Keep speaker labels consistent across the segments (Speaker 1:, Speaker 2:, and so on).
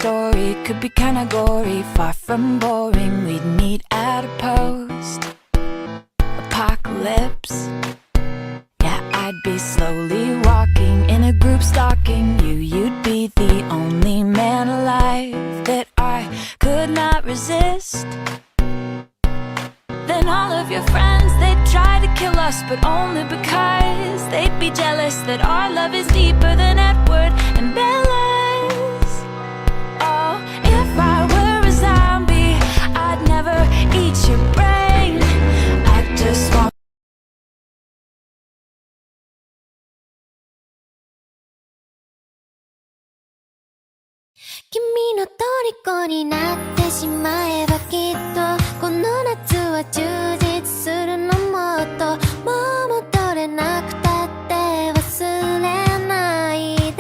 Speaker 1: story could be kinda gory. Far from boring, we'd meet at a post apocalypse. Yeah, I'd be slowly walking in a group stalking you. You'd be the only man alive that I could not resist. Then all of your friends, they'd try to kill us, but only because they'd be jealous that our love is deeper than Edward and Bella's. Oh, if I were a zombie, I'd never eat your brain. I just want
Speaker 2: 君の虜になってしまえばきっとこの夏は充実するの。もっともう戻れなくたって忘れないで。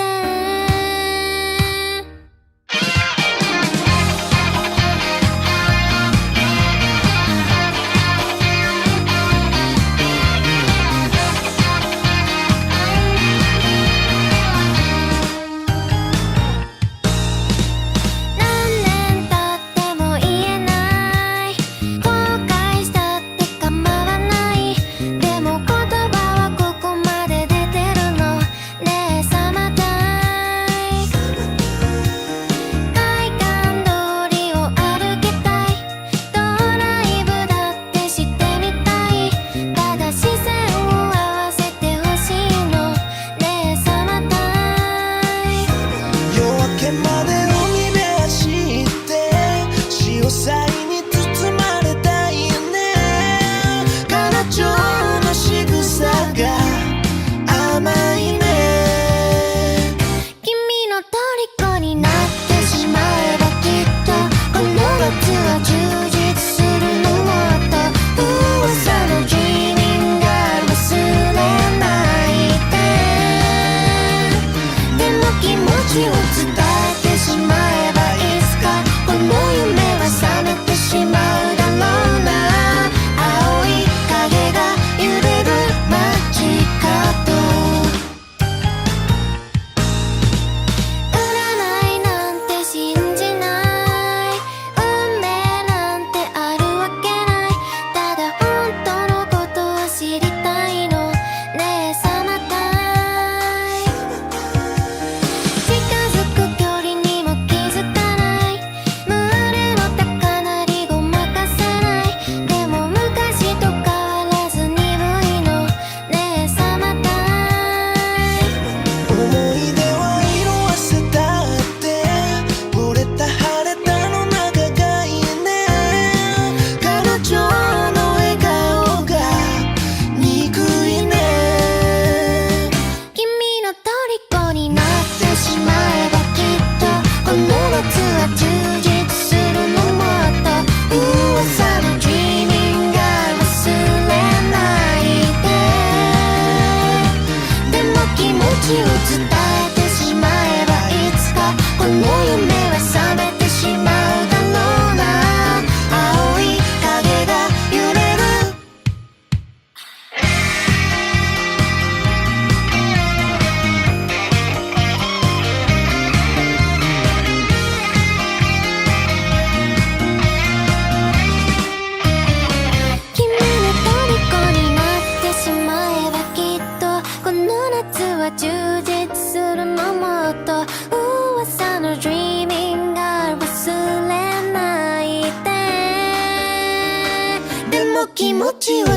Speaker 2: 気持ちを伝え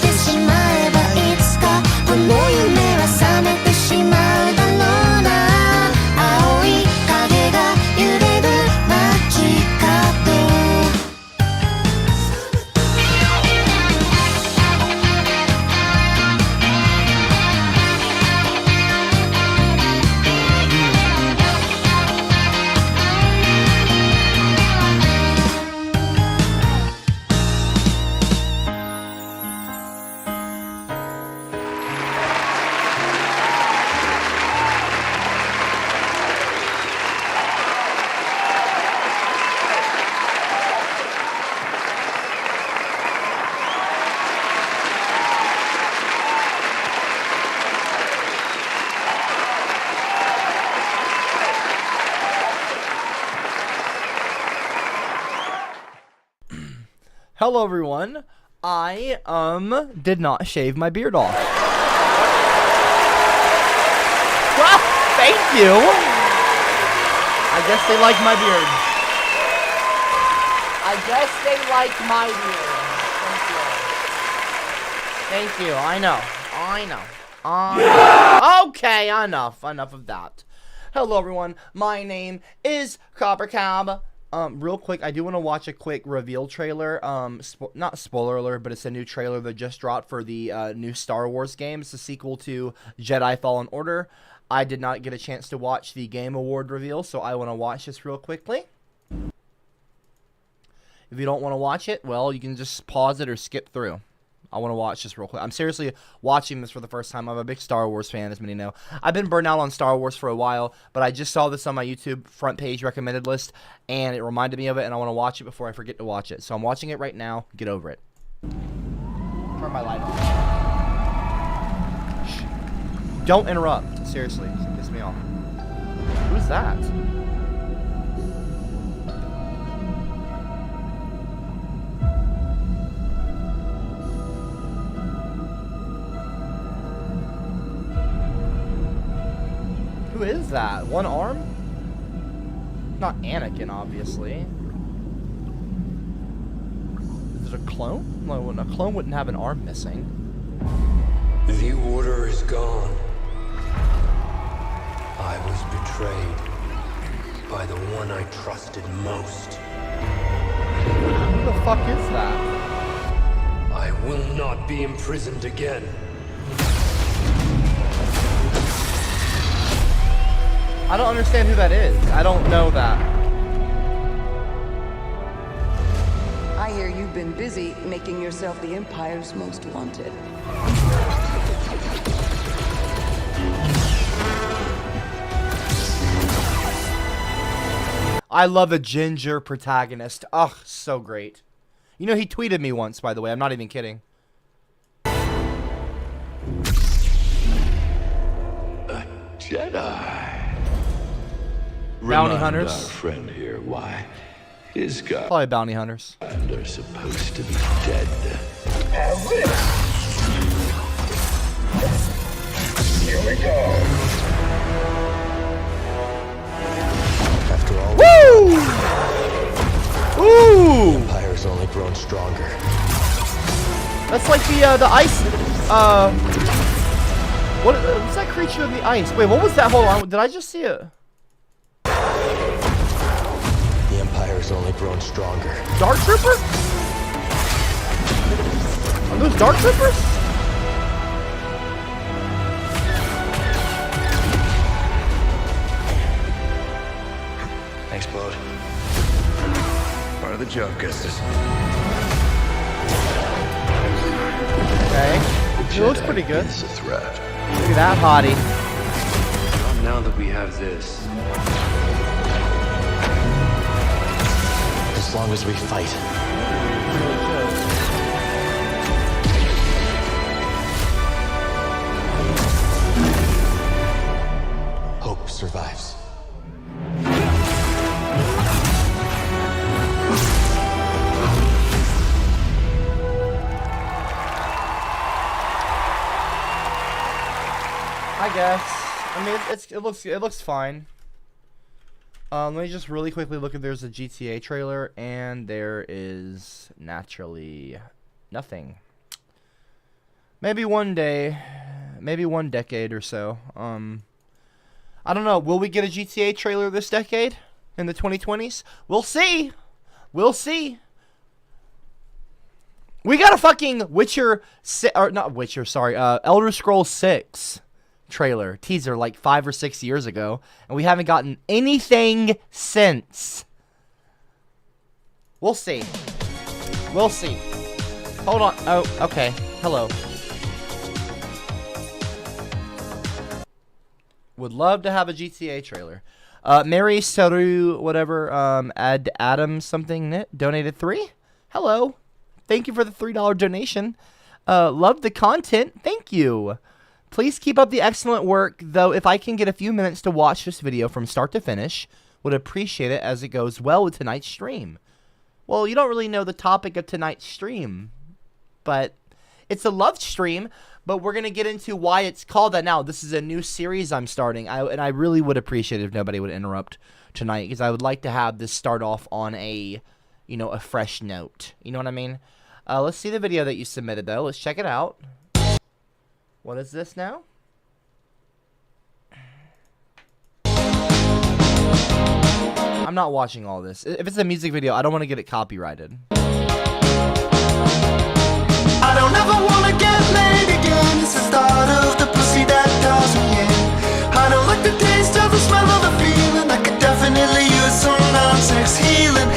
Speaker 2: てしまえばいつかこの夢は覚めてしまうだろうな。青い影が揺れる街角
Speaker 3: Hello everyone. I did not shave my beard off. Well, thank you. I guess they like my beard. I guess they like my beard. Thank you. I know. Okay, enough of that. Hello everyone. My name is CopperCab. Real quick, I do want to watch a quick reveal trailer. Not spoiler alert, but it's a new trailer that just dropped for the new Star Wars game. It's a sequel to Jedi Fallen Order. I did not get a chance to watch the Game Award reveal, so I want to watch this real quickly. If you don't want to watch it, well, you can just pause it or skip through. I want to watch this real quick. I'm seriously watching this for the first time. I'm a big Star Wars fan, as many know. I've been burnt out on Star Wars for a while, but I just saw this on my YouTube front page recommended list, and it reminded me of it, and I want to watch it before I forget to watch it. So I'm watching it right now. Get over it. Turn my light on. Shh. Don't interrupt. Seriously. It pisses me off. Who's that? Who is that? One arm? Not Anakin, obviously. Is it a clone? No, a clone wouldn't have an arm missing.
Speaker 4: The order is gone. I was betrayed by the one I trusted most.
Speaker 3: Who the fuck is that?
Speaker 4: I will not be imprisoned again.
Speaker 3: I don't understand who that is. I don't know that.
Speaker 5: I hear you've been busy making yourself the Empire's most wanted.
Speaker 3: I love a ginger protagonist. Ugh, so great. You know, he tweeted me once, by the way. I'm not even kidding.
Speaker 6: A Jedi.
Speaker 3: Bounty
Speaker 6: Remind
Speaker 3: hunters.
Speaker 6: Our friend here why his guys
Speaker 3: Probably bounty hunters.
Speaker 6: are supposed to be dead.
Speaker 4: Here we go. After all,
Speaker 3: Woo! Ooh!
Speaker 4: the Empire's only grown stronger.
Speaker 3: That's like the ice. What was that creature in the ice? Wait, what was that? Hold on. Did I just see it?
Speaker 4: The Empire's only grown stronger.
Speaker 3: Dark Trooper? Are those Dark Troopers?
Speaker 4: Thanks, Bode. Part of the job, Gustus.
Speaker 3: Okay. It looks pretty good.
Speaker 6: It's a threat.
Speaker 3: Look at that hottie.
Speaker 4: Not now that we have this. As long as we fight. Hope survives.
Speaker 3: I guess. I mean, it looks fine. Let me just really quickly look if there's a GTA trailer, and there is naturally nothing. Maybe one day, maybe one decade or so. I don't know. Will we get a GTA trailer this decade in the 2020s? We'll see. We'll see. We got a fucking Elder Scrolls 6 trailer teaser like 5 or 6 years ago, and we haven't gotten anything since. We'll see. We'll see. Hold on. Oh, okay. Hello. Would love to have a GTA trailer. Mary Saru, whatever, Adam something donated 3. Hello. Thank you for the $3 donation. Love the content. Thank you. Please keep up the excellent work, though if I can get a few minutes to watch this video from start to finish, would appreciate it as it goes well with tonight's stream. Well, you don't really know the topic of tonight's stream, but it's a love stream, but we're going to get into why it's called that now. This is a new series I'm starting, and I really would appreciate it if nobody would interrupt tonight, because I would like to have this start off on a, you know, a fresh note. You know what I mean? Let's see the video that you submitted, though. Let's check it out. What is this now? I'm not watching all this. If it's a music video, I don't want to get it copyrighted.
Speaker 7: I don't ever wanna get laid again. It's the start of the pussy that does me in. I don't like the taste of the smell of the feeling. I could definitely use some non-sex healing.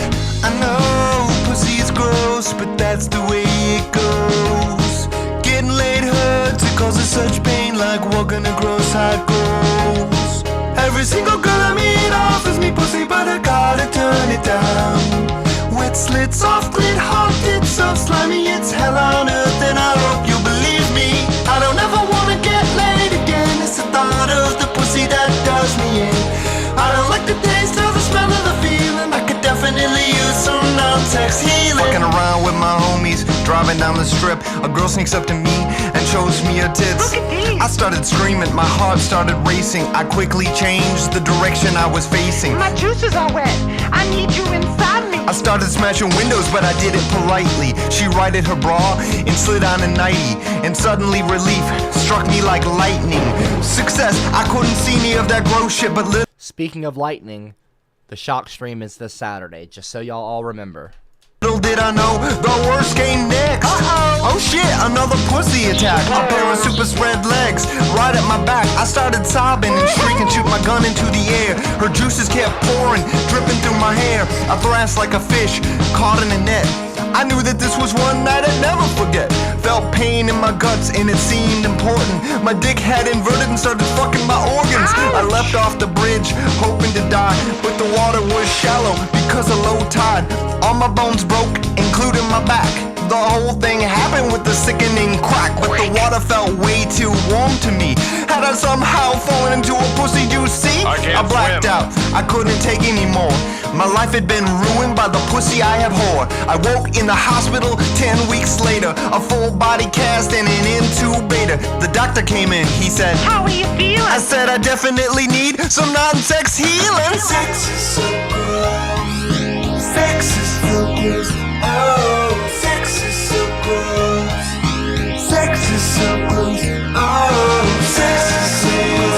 Speaker 7: I know pussy is gross, but that's the way it goes. Getting laid hurts, it causes such pain, like walking across hot goals. Every single girl I meet offers me pussy, but I gotta turn it down. Wet slits, soft clit, hot tits, so slimy, it's hell on earth, and I hope you believe me. I don't ever wanna get laid again. It's the thought of the pussy that does me in. I don't like the taste of the smell of the feeling. I could definitely use some non-sex healing. Fucking around with my homies, driving down the strip. A girl sneaks up to me and shows me her tits. Look at these. I started screaming, my heart started racing. I quickly changed the direction I was facing.
Speaker 8: My juices are wet. I need you inside me.
Speaker 7: I started smashing windows, but I did it politely. She righted her bra and slid on a nightie, and suddenly relief struck me like lightning. Success, I couldn't see any of that gross shit, but
Speaker 3: Speaking of lightning, the shock stream is this Saturday, just so y'all all remember.
Speaker 7: little did I know, the worst came next. Oh shit, another pussy attack. A pair of super spread legs right at my back. I started sobbing and shrieking, shoot my gun into the air. Her juices kept pouring, dripping through my hair. I thrashed like a fish caught in a net. I knew that this was one night I'd never forget. Felt pain in my guts and it seemed important. My dick had inverted and started fucking my organs. I leapt off the bridge, hoping to die, but the water was shallow because of low tide. All my bones broke, including my back. The whole thing happened with the sickening crack, but the water felt way too warm to me. Had I somehow fallen into a pussy juice sea? I blacked out, I couldn't take anymore. My life had been ruined by the pussy I have whore. I woke in the hospital 10 weeks later, a full body cast and an intubator. The doctor came in, he said,
Speaker 8: How are you feeling?
Speaker 7: I said I definitely need some non-sex healing. Sex is so gross. Sex is so gross. Oh, sex is so gross. Sex is so gross. Oh, sex is so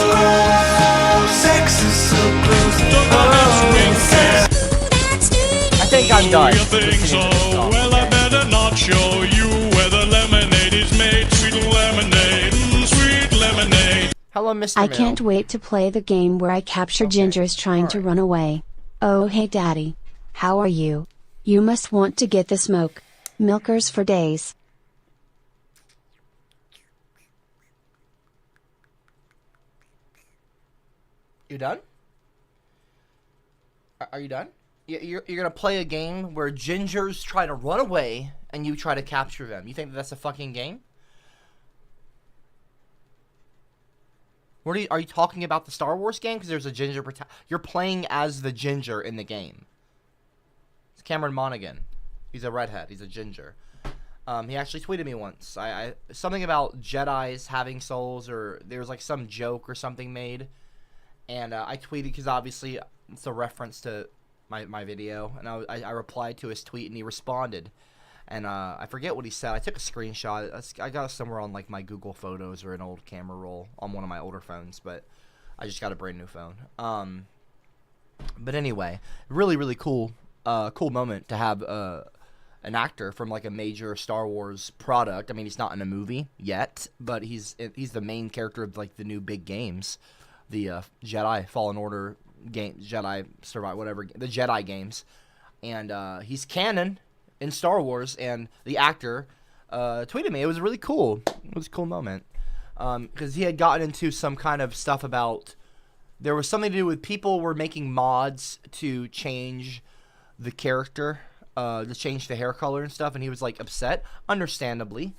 Speaker 7: gross. Sex is so gross. Oh, sex.
Speaker 3: I think I'm done.
Speaker 9: You think so? Well, I better not show you where the lemonade is made. Sweet lemonade, sweet lemonade.
Speaker 3: Hello, Mr.
Speaker 10: I
Speaker 3: Mill.
Speaker 10: can't wait to play the game where I capture Gingers trying to run away. Oh hey daddy. How are you? You must want to get the smoke. Milkers for days.
Speaker 3: You done? Are you done? You're gonna play a game where gingers try to run away and you try to capture them. You think that's a fucking game? Are you talking about the Star Wars game? Because there's a ginger. You're playing as the ginger in the game. It's Cameron Monaghan. He's a redhead. He's a ginger. He actually tweeted me once. Something about Jedis having souls, or there was like some joke or something made, and I tweeted because obviously it's a reference to my video, and I replied to his tweet, and he responded, and I forget what he said. I took a screenshot. I got it somewhere on like my Google Photos or an old camera roll on one of my older phones, but I just got a brand new phone. But anyway, really cool moment to have an actor from like a major Star Wars product. I mean, he's not in a movie yet, but he's the main character of like the new big games, the Jedi Fallen Order game, Jedi Survive, whatever, the Jedi games, and he's canon in Star Wars. And the actor tweeted me. It was really cool. It was a cool moment because he had gotten into some kind of stuff about there was something to do with people were making mods to change the character, to change the hair color and stuff, and he was like upset, understandably.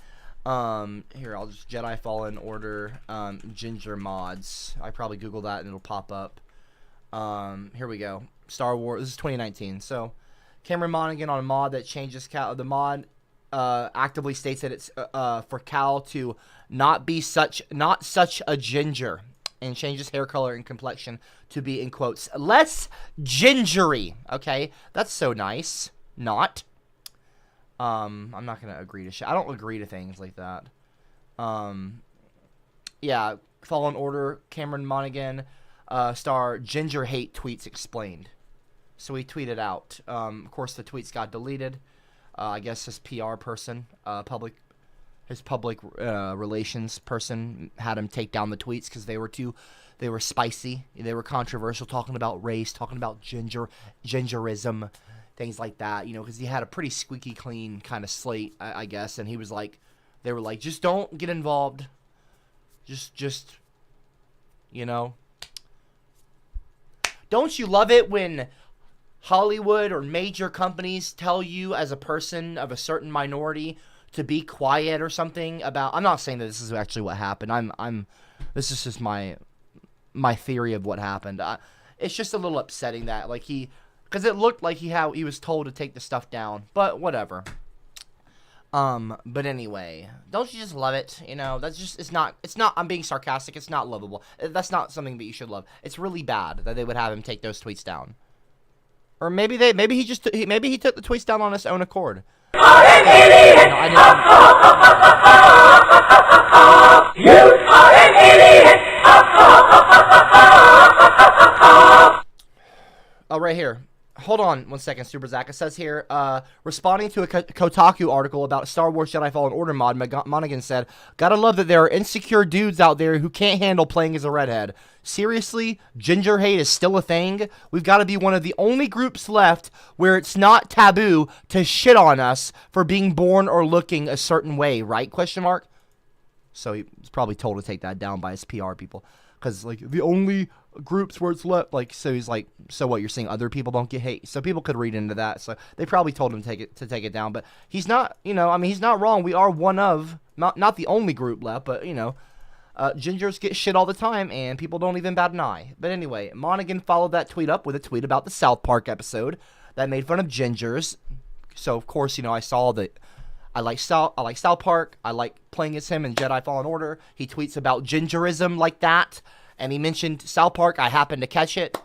Speaker 3: Here, I'll just Jedi Fallen Order ginger mods. I probably Google that and it'll pop up. Here we go. Star Wars. This is 2019. So Cameron Monaghan on a mod that changes Cal. The mod actively states that it's for Cal to not such a ginger, and changes hair color and complexion to be, in quotes, less gingery. Okay, that's so nice. Not. I'm not gonna agree to shit. I don't agree to things like that. Yeah, Fallen Order, Cameron Monaghan, star Ginger Hate tweets explained. So he tweeted out. Of course, the tweets got deleted. I guess his PR person, his public relations person, had him take down the tweets because they were spicy, they were controversial, talking about race, talking about gingerism, things like that. You know, because he had a pretty squeaky clean kind of slate, I guess, and he was like, they were like, just don't get involved. Just, you know. Don't you love it when Hollywood or major companies tell you as a person of a certain minority to be quiet or something about? I'm not saying that this is actually what happened. This is just my theory of what happened. It's just a little upsetting that because it looked like he was told to take the stuff down, but whatever. But anyway, don't you just love it? You know, that's just, it's not, I'm being sarcastic. It's not lovable. That's not something that you should love. It's really bad that they would have him take those tweets down. Or maybe he took the tweets down on his own accord. You are an idiot! Oh, right here. Hold on 1 second, Super Zach. It says here, responding to a Kotaku article about Star Wars Jedi Fallen Order mod, Monaghan said, "Gotta love that there are insecure dudes out there who can't handle playing as a redhead. Seriously, ginger hate is still a thing? We've got to be one of the only groups left where it's not taboo to shit on us for being born or looking a certain way, right? Question mark." So he was probably told to take that down by his PR people. Because, like, the only groups where it's left, like, so he's like, so what, you're saying other people don't get hate? So people could read into that. So they probably told him to take it down. But he's not, you know, I mean, he's not wrong. We are one of, not the only group left, but, you know, gingers get shit all the time, and people don't even bat an eye. But anyway, Monaghan followed that tweet up with a tweet about the South Park episode that made fun of gingers. So, of course, you know, I saw that I like South Park. I like playing as him in Jedi Fallen Order. He tweets about gingerism like that, and he mentioned South Park. I happened to catch it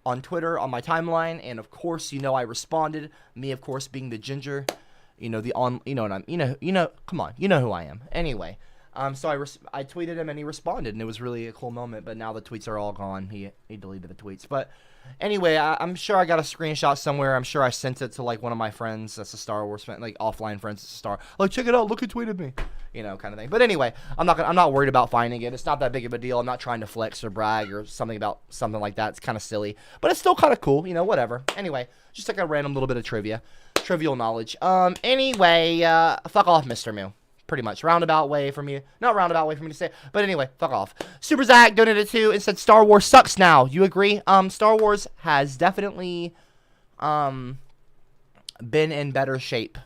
Speaker 3: on Twitter on my timeline, and of course, you know, I responded. Me, of course, being the ginger, you know, come on, you know who I am. Anyway, so I tweeted him, and he responded, and it was really a cool moment. But now the tweets are all gone. He deleted the tweets, but. Anyway, I'm sure I got a screenshot somewhere. I'm sure I sent it to, like, one of my friends that's a Star Wars fan, like, offline friends that's a Star. Like, check it out. Look who tweeted me. You know, kind of thing. But anyway, I'm not worried about finding it. It's not that big of a deal. I'm not trying to flex or brag or something like that. It's kind of silly. But it's still kind of cool. You know, whatever. Anyway, just like a random little bit of trivial knowledge. Anyway, fuck off, Mr. Mew. Pretty much. Roundabout way for me. Not roundabout way for me to say it. But anyway, fuck off. Super Zach donated too and said Star Wars sucks now. You agree? Star Wars has definitely been in better shape.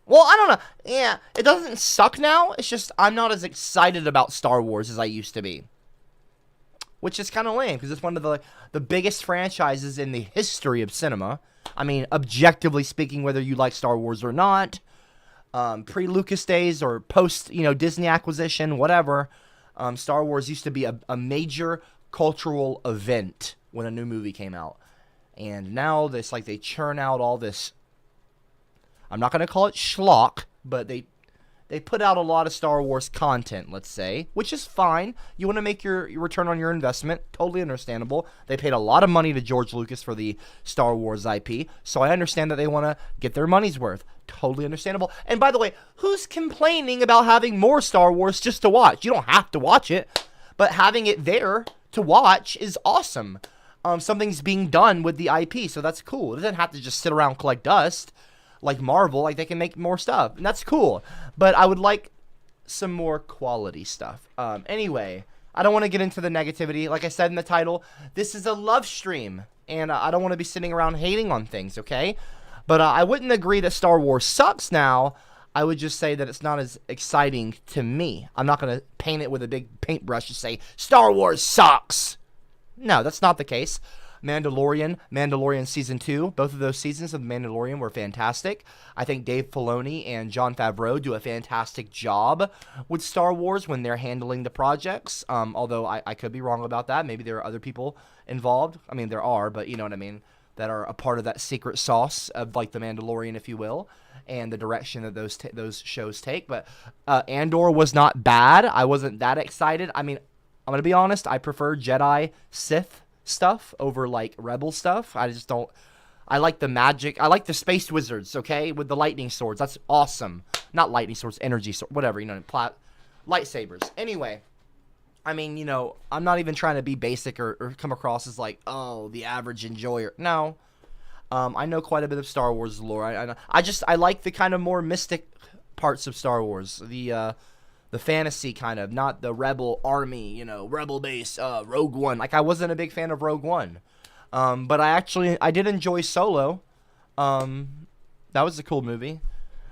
Speaker 3: Well, I don't know. Yeah, it doesn't suck now. It's just I'm not as excited about Star Wars as I used to be. Which is kind of lame because it's one of the biggest franchises in the history of cinema. I mean, objectively speaking, whether you like Star Wars or not. Pre-Lucas days or post, you know, Disney acquisition, whatever, Star Wars used to be a major cultural event when a new movie came out. And now this, like, they churn out all this, I'm not going to call it schlock, but they put out a lot of Star Wars content, let's say, which is fine. You want to make your return on your investment, totally understandable. They paid a lot of money to George Lucas for the Star Wars IP, so I understand that they want to get their money's worth. Totally understandable. And by the way, who's complaining about having more Star Wars just to watch? You don't have to watch it, but having it there to watch is awesome. Something's being done with the IP, so that's cool. It doesn't have to just sit around and collect dust. Like Marvel, like they can make more stuff, and that's cool. But I would like some more quality stuff. Anyway, I don't want to get into the negativity. Like I said in the title, this is a love stream, and I don't want to be sitting around hating on things, okay? But I wouldn't agree that Star Wars sucks now. I would just say that it's not as exciting to me. I'm not going to paint it with a big paintbrush and say, Star Wars sucks. No, that's not the case. Mandalorian Season 2. Both of those seasons of The Mandalorian were fantastic. I think Dave Filoni and Jon Favreau do a fantastic job with Star Wars when they're handling the projects. Although I could be wrong about that. Maybe there are other people involved. I mean, there are, but you know what I mean, that are a part of that secret sauce of like The Mandalorian, if you will, and the direction that those shows take. But Andor was not bad. I wasn't that excited. I mean, I'm going to be honest, I prefer Jedi Sith stuff over like Rebel stuff. I just don't, I like the magic. I like the space wizards, okay, with the lightning swords. That's awesome. Not lightning swords, energy swords, whatever, you know, lightsabers. Anyway, I mean, you know, I'm not even trying to be basic or come across as like, oh, the average enjoyer. No. I know quite a bit of Star Wars lore. I like the kind of more mystic parts of Star Wars. The fantasy kind of, not the rebel army, you know, rebel base, Rogue One. Like, I wasn't a big fan of Rogue One. But I did enjoy Solo. That was a cool movie.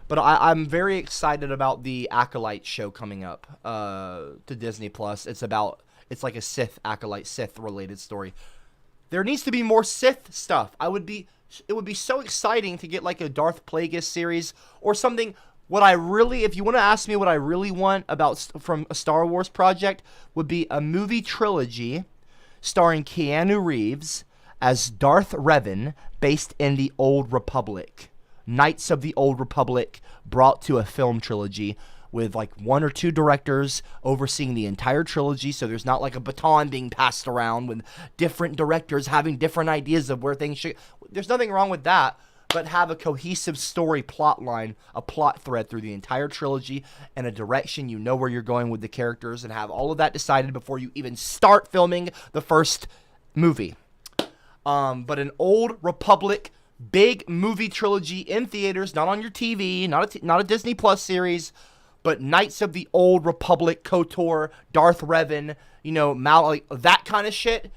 Speaker 3: But I'm very excited about the Acolyte show coming up to Disney Plus. It's like a Sith Acolyte, Sith related story. There needs to be more Sith stuff. It would be so exciting to get like a Darth Plagueis series or something. If you want to ask me what I really want from a Star Wars project, would be a movie trilogy starring Keanu Reeves as Darth Revan, based in the Old Republic. Knights of the Old Republic brought to a film trilogy with like one or two directors overseeing the entire trilogy, so there's not like a baton being passed around with different directors having different ideas of where things should. There's nothing wrong with that, but have a cohesive story plot line, a plot thread through the entire trilogy, and a direction you know where you're going with the characters, and have all of that decided before you even start filming the first movie. But an Old Republic big movie trilogy in theaters, not on your TV, not a Disney Plus series, but Knights of the Old Republic, KOTOR, Darth Revan, you know, like that kind of shit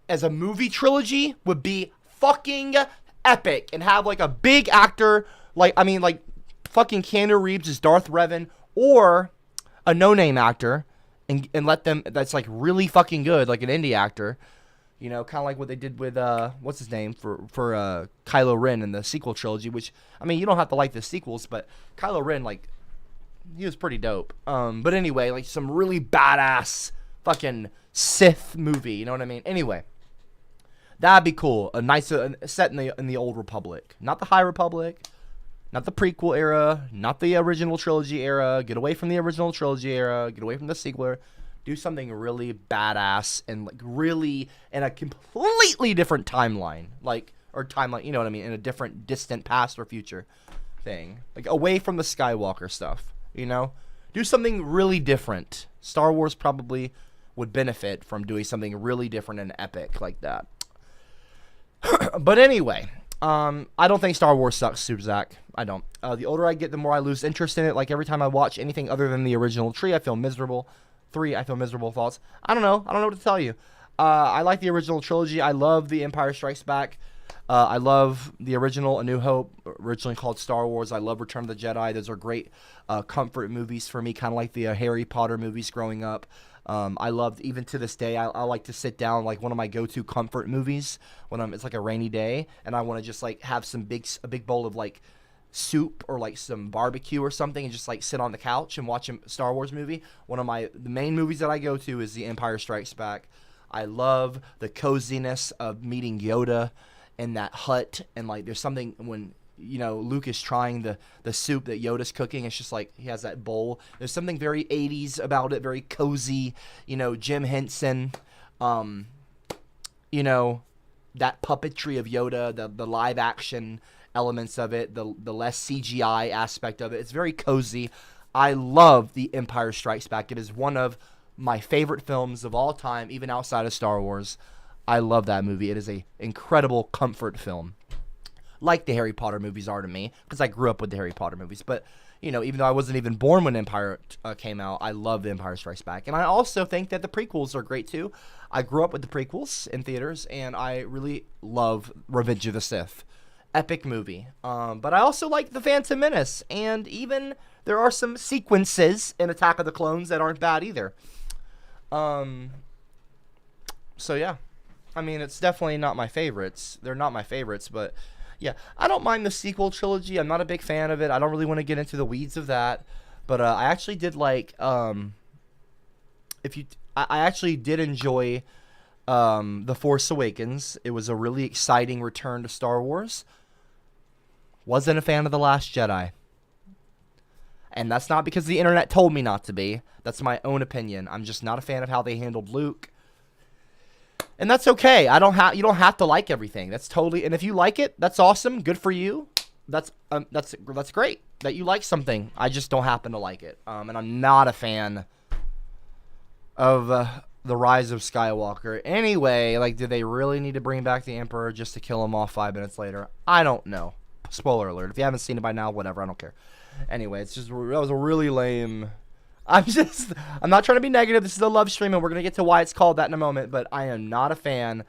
Speaker 3: as a movie trilogy would be fucking epic. And have like a big actor, like fucking Keanu Reeves as Darth Revan, or a no-name actor, and let them, that's like really fucking good, like an indie actor. You know, kind of like what they did with, what's his name, for Kylo Ren in the sequel trilogy, which, I mean, you don't have to like the sequels, but Kylo Ren, like, he was pretty dope. But anyway, like, some really badass fucking Sith movie, you know what I mean? Anyway, that'd be cool. A nice, set in the Old Republic. Not the High Republic, not the prequel era, not the original trilogy era. Get away from the original trilogy era, get away from the sequel. Do something really badass and like really in a completely different timeline, you know what I mean, in a different distant past or future thing, like away from the Skywalker stuff, you know. Do something really different. Star Wars probably would benefit from doing something really different and epic like that. But anyway, I don't think Star Wars sucks, Super Zach. I don't. The older I get, the more I lose interest in it. Like every time I watch anything other than the original trilogy, I feel miserable. I feel miserable thoughts. I don't know what to tell you. I like the original trilogy. I love The Empire Strikes Back. I love the original A New Hope, originally called Star Wars. I love Return of the Jedi. Those are great comfort movies for me, kind of like the Harry Potter movies growing up. I loved, even to this day, I like to sit down, like one of my go-to comfort movies when it's like a rainy day and I want to just like have a big bowl of like soup or like some barbecue or something and just like sit on the couch and watch a Star Wars movie. The main movies that I go to is The Empire Strikes Back. I love the coziness of meeting Yoda in that hut, and like there's something when, you know, Luke is trying the soup that Yoda's cooking. It's just like he has that bowl. There's something very 80s about it, very cozy, you know, Jim Henson, you know, that puppetry of Yoda, the live action elements of it, the less CGI aspect of it. It's very cozy. I love The Empire Strikes Back. It is one of my favorite films of all time, even outside of Star Wars. I love that movie. It is an incredible comfort film, like the Harry Potter movies are to me, because I grew up with the Harry Potter movies. But, you know, even though I wasn't even born when Empire came out, I love The Empire Strikes Back. And I also think that the prequels are great too. I grew up with the prequels in theaters, and I really love Revenge of the Sith. Epic movie. But I also like The Phantom Menace, and even there are some sequences in Attack of the Clones that aren't bad either. So yeah, I mean, it's definitely not my favorites. They're not my favorites, but yeah, I don't mind the sequel trilogy. I'm not a big fan of it. I don't really want to get into the weeds of that, but I actually did like I actually did enjoy The Force Awakens. It was a really exciting return to Star Wars. Wasn't a fan of The Last Jedi. And that's not because the internet told me not to be. That's my own opinion. I'm just not a fan of how they handled Luke. And that's okay. You don't have to like everything. That's totally, and if you like it, that's awesome. Good for you. That's great that you like something. I just don't happen to like it. And I'm not a fan of The Rise of Skywalker. Anyway, like, did they really need to bring back the Emperor just to kill him off 5 minutes later? I don't know. Spoiler alert. If you haven't seen it by now, whatever. I don't care. Anyway, that was a really lame. I'm not trying to be negative. This is a love stream, and we're gonna get to why it's called that in a moment. But I am not a fan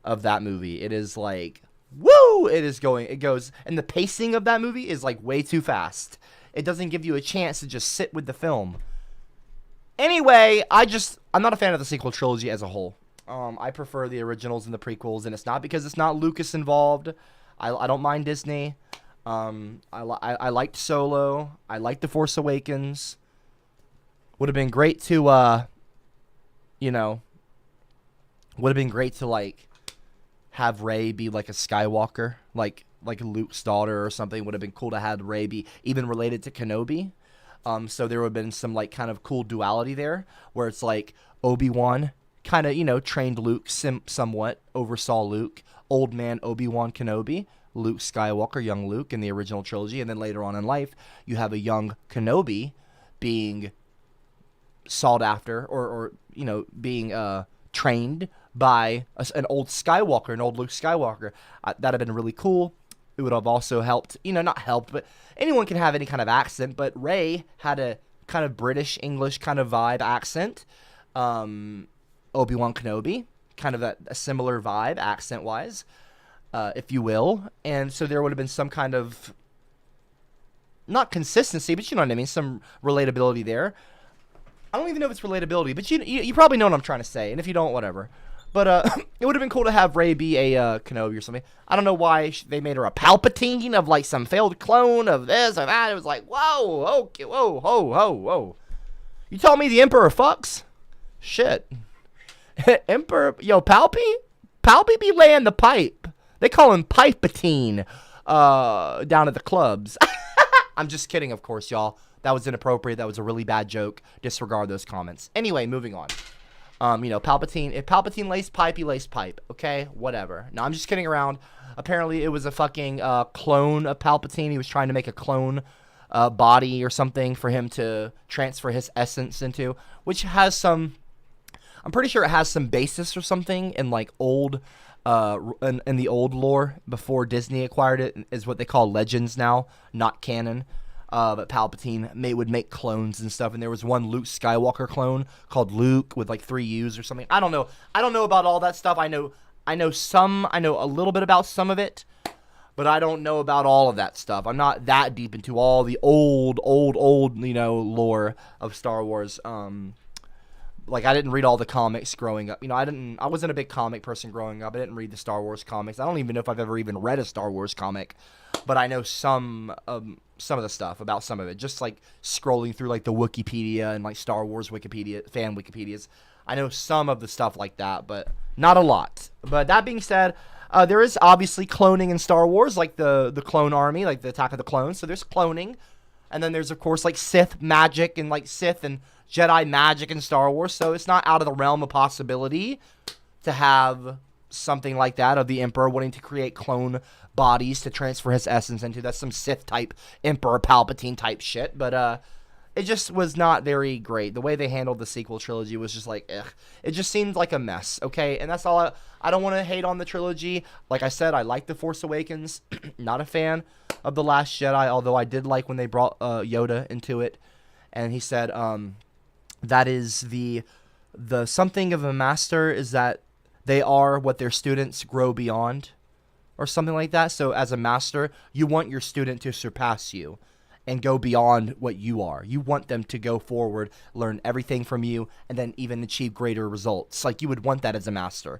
Speaker 3: of that movie. It is like, woo! It goes, and the pacing of that movie is like way too fast. It doesn't give you a chance to just sit with the film. Anyway, I'm not a fan of the sequel trilogy as a whole. I prefer the originals and the prequels, and it's not because it's not Lucas involved. I don't mind Disney. I liked Solo. I liked The Force Awakens. Would have been great to, would have been great to, like, have Rey be, like, a Skywalker, like Luke's daughter or something. Would have been cool to have Rey be even related to Kenobi. So there would have been some, like, kind of cool duality there, where it's, like, Obi-Wan kind of, trained Luke somewhat, oversaw Luke. Old man Obi-Wan Kenobi. Luke Skywalker, young Luke in the original trilogy, and then later on in life, you have a young Kenobi being sought after, or being trained by an old Skywalker, an old Luke Skywalker. That'd have been really cool. It would have also helped, not helped, but anyone can have any kind of accent, but Rey had a kind of British English kind of vibe accent. Obi-Wan Kenobi, kind of a similar vibe accent-wise. If you will, and so there would have been some kind of, not consistency, but you know what I mean, some relatability there. I don't even know if it's relatability, but you probably know what I'm trying to say, and if you don't, whatever. But it would have been cool to have Rey be a Kenobi or something. I don't know why they made her a Palpatine of, like, some failed clone of this or that. It was like, whoa, okay, whoa, whoa. You telling me the Emperor fucks? Shit. Emperor, Palpy be laying the pipe. They call him Pipe-patine down at the clubs. I'm just kidding, of course, y'all. That was inappropriate. That was a really bad joke. Disregard those comments. Anyway, moving on. Palpatine. If Palpatine lays pipe, he lays pipe. Okay? Whatever. No, I'm just kidding around. Apparently, it was a fucking clone of Palpatine. He was trying to make a clone body or something for him to transfer his essence into, which has some... I'm pretty sure it has some basis or something in, like, old... in the old lore before Disney acquired it, is what they call legends now, not canon. But Palpatine would make clones and stuff, and there was one Luke Skywalker clone called Luke with like 3 U's or something. I don't know about all that stuff. I know a little bit about some of it, but I don't know about all of that stuff. I'm not that deep into all the old lore of Star Wars. Like, I didn't read all the comics growing up. I wasn't a big comic person growing up. I didn't read the Star Wars comics. I don't even know if I've ever even read a Star Wars comic. But I know some of the stuff about some of it. Just, like, scrolling through, like, the Wikipedia and, like, Star Wars Wikipedia, fan Wikipedias. I know some of the stuff like that, but not a lot. But that being said, there is obviously cloning in Star Wars, like the Clone Army, like the Attack of the Clones. So there's cloning. And then there's, of course, like, Sith magic and, like, Sith and Jedi magic in Star Wars, so it's not out of the realm of possibility to have something like that of the Emperor wanting to create clone bodies to transfer his essence into. That's some Sith type Emperor Palpatine type shit, but it just was not very great. The way they handled the sequel trilogy was just like, ugh. It just seemed like a mess, okay? And that's all. I don't want to hate on the trilogy. Like I said, I like The Force Awakens. Not a fan of The Last Jedi, although I did like when they brought Yoda into it, and he said, that is the something of a master is that they are what their students grow beyond, or something like that. So as a master, you want your student to surpass you and go beyond what you are. You want them to go forward, learn everything from you, and then even achieve greater results. Like, you would want that as a master.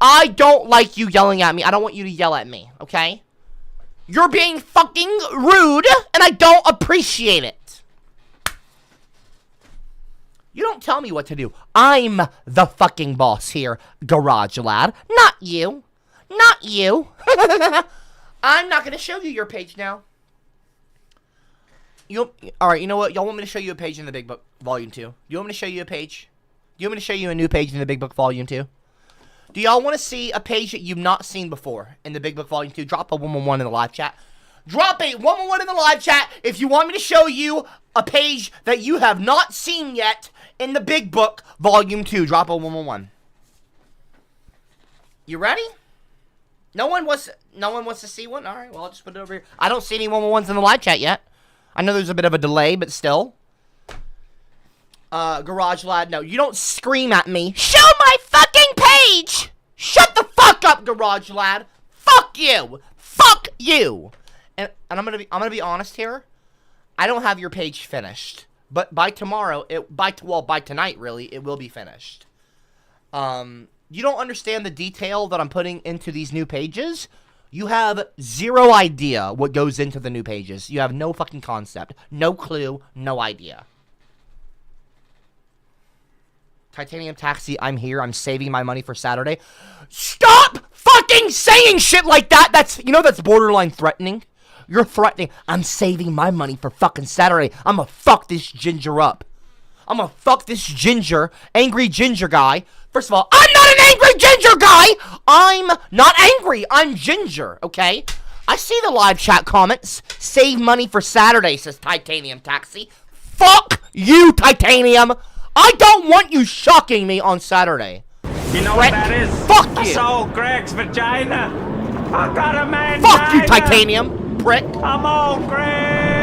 Speaker 11: I don't like you yelling at me. I don't want you to yell at me, okay? You're being fucking rude, and I don't appreciate it. You don't tell me what to do. I'm the fucking boss here, garage lad. Not you. Not you. I'm not going to show you your page now. Alright, you know what? Y'all want me to show you a page in the Big Book, Volume 2? Do you want me to show you a page? Do you want me to show you a new page in the Big Book, Volume 2? Do y'all want to see a page that you've not seen before in the Big Book Volume 2? Drop a 111 in the live chat. Drop a 111 in the live chat if you want me to show you a page that you have not seen yet in the Big Book Volume 2. Drop a 111. You ready? No one wants to see one? Alright, well, I'll just put it over here. I don't see any 111s in the live chat yet. I know there's a bit of a delay, but still. Garage lad, no, you don't scream at me. Show my fucking page! Shut the fuck up, garage lad. Fuck you. Fuck you. And I'm gonna be honest here. I don't have your page finished, but by tomorrow, by tonight really, it will be finished. You don't understand the detail that I'm putting into these new pages. You have zero idea what goes into the new pages. You have no fucking concept. No clue. No idea. Titanium Taxi, I'm here. I'm saving my money for Saturday. Stop fucking saying shit like that. That's borderline threatening. You're threatening. I'm saving my money for fucking Saturday. I'm gonna fuck this ginger up. I'm gonna fuck this ginger, angry ginger guy. First of all, I'm not an angry ginger guy! I'm not angry, I'm ginger, okay? I see the live chat comments. Save money for Saturday, says Titanium Taxi. Fuck you, Titanium! I don't want you shocking me on Saturday.
Speaker 12: You know what that is?
Speaker 11: Fuck you!
Speaker 12: I saw Greg's vagina. I got a man.
Speaker 11: Fuck you, Titanium, prick.
Speaker 12: I'm all Greg.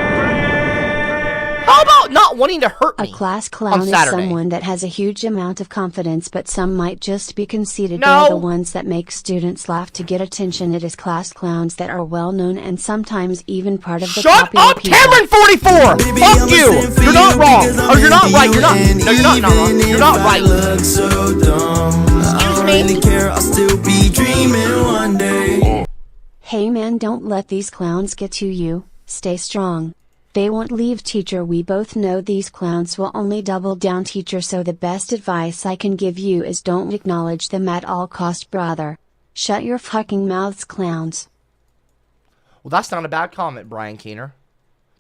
Speaker 11: How about not wanting to hurt me?
Speaker 10: A class clown is someone that has a huge amount of confidence, but some might just be conceited.
Speaker 11: No.
Speaker 10: They're the ones that make students laugh to get attention. It is class clowns that are well known and sometimes even part of the
Speaker 11: Shut
Speaker 10: popular
Speaker 11: up,
Speaker 10: people.
Speaker 11: Cameron 44! Fuck you! You're not wrong. Oh, you're not right. You're not. No, you're not wrong. You're not right. Excuse me.
Speaker 10: Hey man, don't let these clowns get to you. Stay strong. They won't leave, teacher. We both know these clowns will only double down, teacher, so the best advice I can give you is don't acknowledge them at all cost, brother. Shut your fucking mouths, clowns.
Speaker 11: Well, that's not a bad comment, Brian Keener.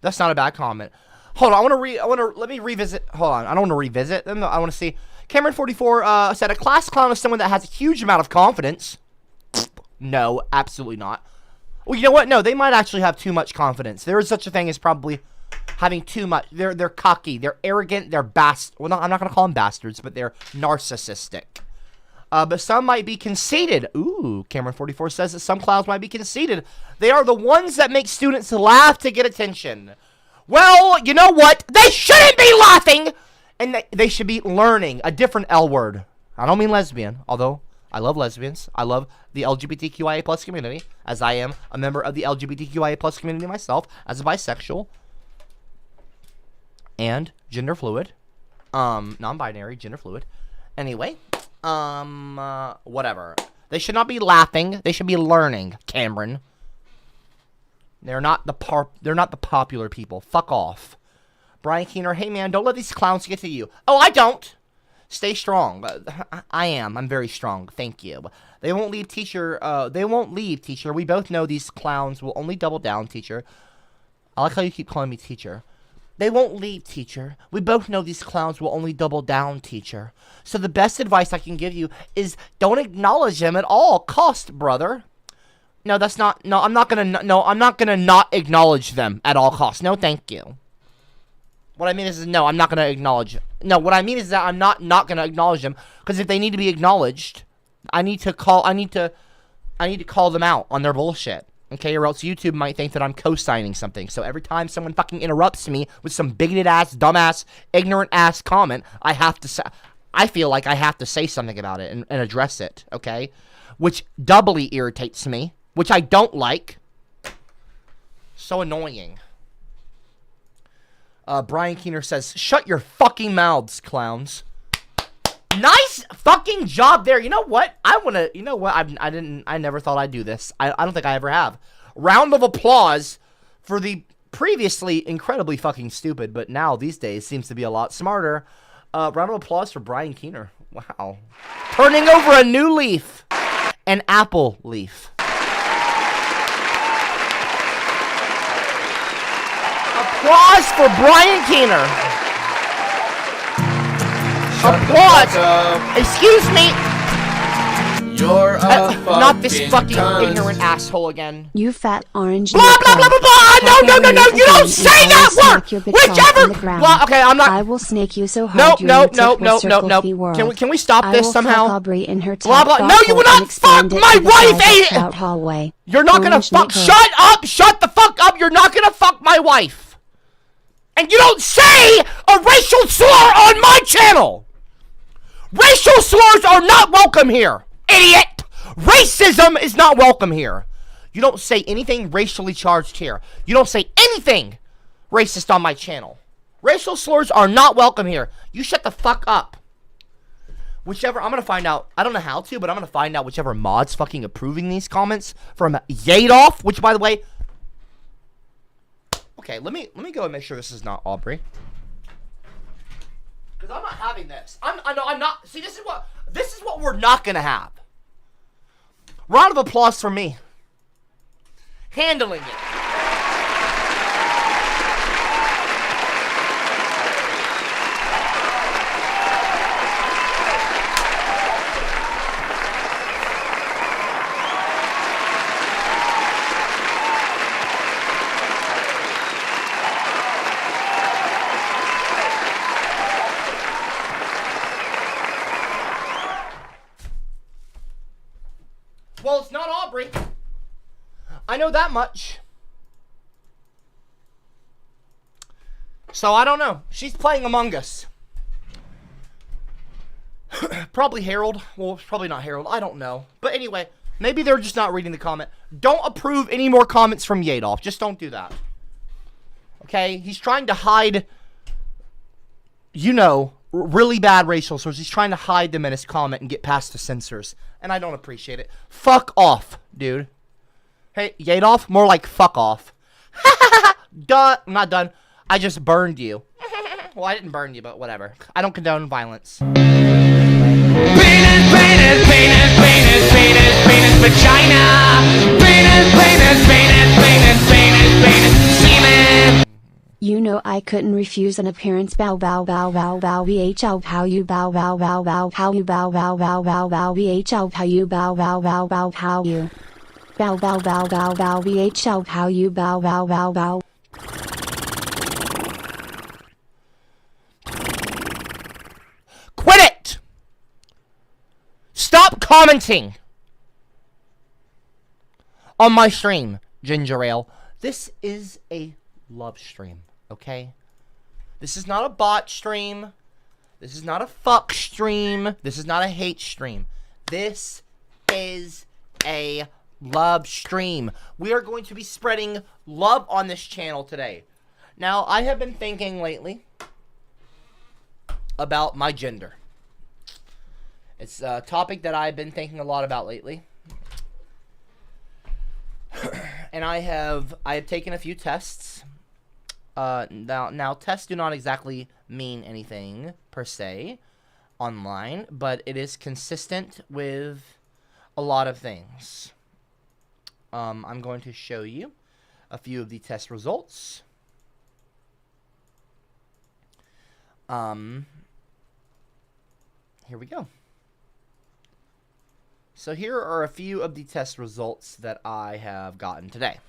Speaker 11: That's not a bad comment. Hold on, let me revisit. Hold on, I don't want to revisit them. I want to see. Cameron 44 said a class clown is someone that has a huge amount of confidence. No, absolutely not. Well, you know what? No, they might actually have too much confidence. There is such a thing as probably having too much. They're cocky. They're arrogant. They're well, no, I'm not going to call them bastards, but they're narcissistic. But some might be conceited. Ooh, Cameron 44 says that some clowns might be conceited. They are the ones that make students laugh to get attention. Well, you know what? They shouldn't be laughing! And they should be learning a different L word. I don't mean lesbian, although I love lesbians. I love the LGBTQIA plus community, as I am a member of the LGBTQIA plus community myself, as a bisexual and gender fluid, non-binary, gender fluid. Anyway, whatever. They should not be laughing. They should be learning, Cameron. They're not the popular people. Fuck off. Brian Keener, hey man, don't let these clowns get to you. Oh, I don't. Stay strong. I am. I'm very strong. Thank you. They won't leave, teacher. They won't leave, teacher. We both know these clowns will only double down, teacher. I like how you keep calling me teacher. They won't leave, teacher. We both know these clowns will only double down, teacher. So the best advice I can give you is don't acknowledge them at all cost, brother. No, that's not. No, I'm not gonna. No, I'm not gonna not acknowledge them at all costs. No, thank you. What I mean is no, I'm not gonna acknowledge. No, what I mean is that I'm not gonna acknowledge them, because if they need to be acknowledged, I need to call them out on their bullshit. Okay, or else YouTube might think that I'm co-signing something. So every time someone fucking interrupts me with some bigoted ass, dumbass, ignorant ass comment, I feel like I have to say something about it and address it. Okay, which doubly irritates me, which I don't like. So annoying. Brian Keener says, shut your fucking mouths, clowns. Nice fucking job there. You know what? I never thought I'd do this. I don't think I ever have. Round of applause for the previously incredibly fucking stupid, but now these days seems to be a lot smarter. Round of applause for Brian Keener. Wow. Turning over a new leaf. An apple leaf. Applause for Brian Keener. Applause. Excuse me.
Speaker 13: You're a
Speaker 11: not this fucking ignorant asshole again.
Speaker 10: You fat orange.
Speaker 11: Blah blah blah blah blah. No. You don't say that word. Whichever. Well, okay, I'm not.
Speaker 10: I will snake you so hard.
Speaker 11: No. Can we stop this somehow? Blah blah. No, you will not fuck my wife.
Speaker 10: Hallway.
Speaker 11: You're not gonna fuck. Shut up. Shut the fuck up. You're not gonna fuck my wife. And you don't say a racial slur on my channel. Racial slurs are not welcome here. Idiot! Racism is not welcome here. You don't say anything racially charged here. You don't say anything racist on my channel. Racial slurs are not welcome here. You shut the fuck up. Whichever, I'm gonna find out. I don't know how to, but I'm gonna find out whichever mod's fucking approving these comments from Yadoff, which, by the way. Okay, let me go and make sure this is not Aubrey. Because I'm not having this. I'm not. See, this is what we're not gonna have. Round of applause for me. Handling it. Well, it's not Aubrey. I know that much. So I don't know. She's playing Among Us. Probably Harold. Well, it's probably not Harold. I don't know. But anyway, maybe they're just not reading the comment. Don't approve any more comments from Yadoff. Just don't do that. Okay? He's trying to hide, really bad racial slurs. He's trying to hide them in his comment and get past the censors. And I don't appreciate it. Fuck off, dude. Hey, Yadoff, more like fuck off. Duh, I'm not done. I just burned you. Well, I didn't burn you, but whatever. I don't condone violence.
Speaker 14: Penis, vagina. Penis, semen.
Speaker 10: You know I couldn't refuse an appearance. Bow bow bow bow bow vh how you bow bow bow bow how you bow bow bow bow bow vh how you bow bow bow bow how you bow bow bow bow bow vh how you bow bow bow bow.
Speaker 11: Quit it! Stop commenting on my stream, Ginger Ale. This is a love stream. Okay? This is not a bot stream. This is not a fuck stream. This is not a hate stream. This is a love stream. We are going to be spreading love on this channel today. Now, I have been thinking lately about my gender. It's a topic that I've been thinking a lot about lately. And I have taken a few tests. Now tests do not exactly mean anything per se online, but it is consistent with a lot of things. I'm going to show you a few of the test results. Here we go. So here are a few of the test results that I have gotten today.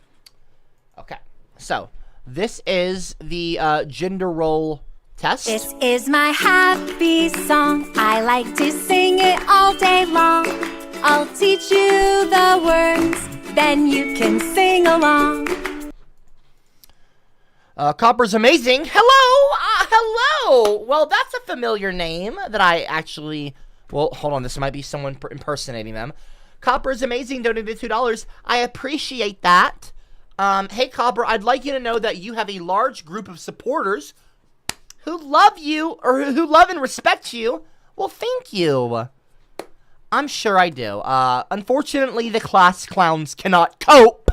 Speaker 11: Okay, so this is the gender role test.
Speaker 2: This is my happy song. I like to sing it all day long. I'll teach you the words, then you can sing along.
Speaker 11: Copper's amazing. Hello! Hello! Well, that's a familiar name that I actually... Well, hold on. This might be someone impersonating them. Copper's amazing. Donated $2. I appreciate that. Hey, Copper, I'd like you to know that you have a large group of supporters who love you, or who love and respect you. Well, thank you. I'm sure I do. Unfortunately, the class clowns cannot cope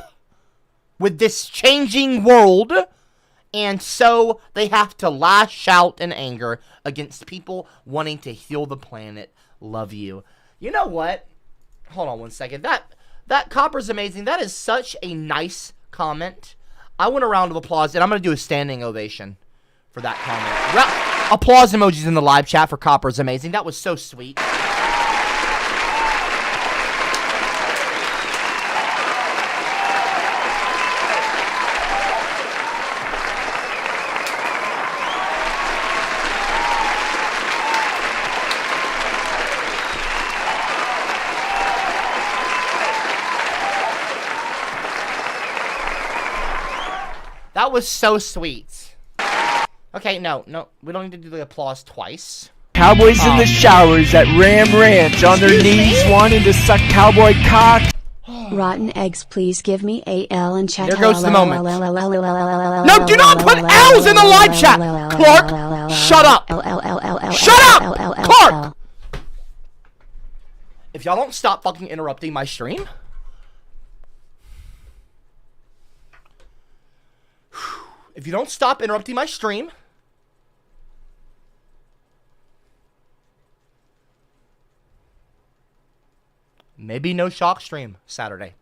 Speaker 11: with this changing world, and so they have to lash out in anger against people wanting to heal the planet. Love you. You know what? Hold on one second. That Copper's amazing. That is such a nice comment. I want a round of applause, and I'm going to do a standing ovation for that comment. Applause emojis in the live chat for Copper's amazing. That was so sweet. That was so sweet. Okay, no, we don't need to do the applause twice.
Speaker 15: Cowboys in the showers at Ram Ranch on their knees wanting to suck cowboy cock.
Speaker 10: Rotten eggs, please give me a L in chat.
Speaker 11: There goes the moment. No, do not put L's in the live chat! Clark, shut up! Shut up! Clark! If y'all don't stop fucking interrupting my stream... If you don't stop interrupting my stream... Maybe no shock stream Saturday.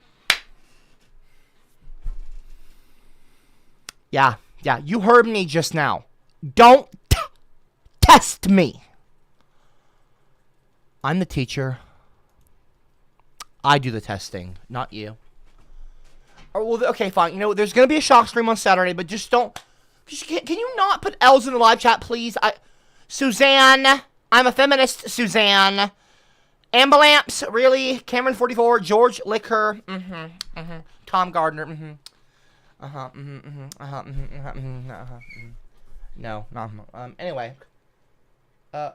Speaker 11: Yeah, you heard me just now. Don't test me. I'm the teacher. I do the testing, not you. Or, well, okay, fine. You know, there's going to be a shock stream on Saturday, but just don't... Can you not put L's in the live chat, please? Suzanne. I'm a feminist, Suzanne. Ambulance, really? Cameron 44, George Liquor, Tom Gardner, No, anyway.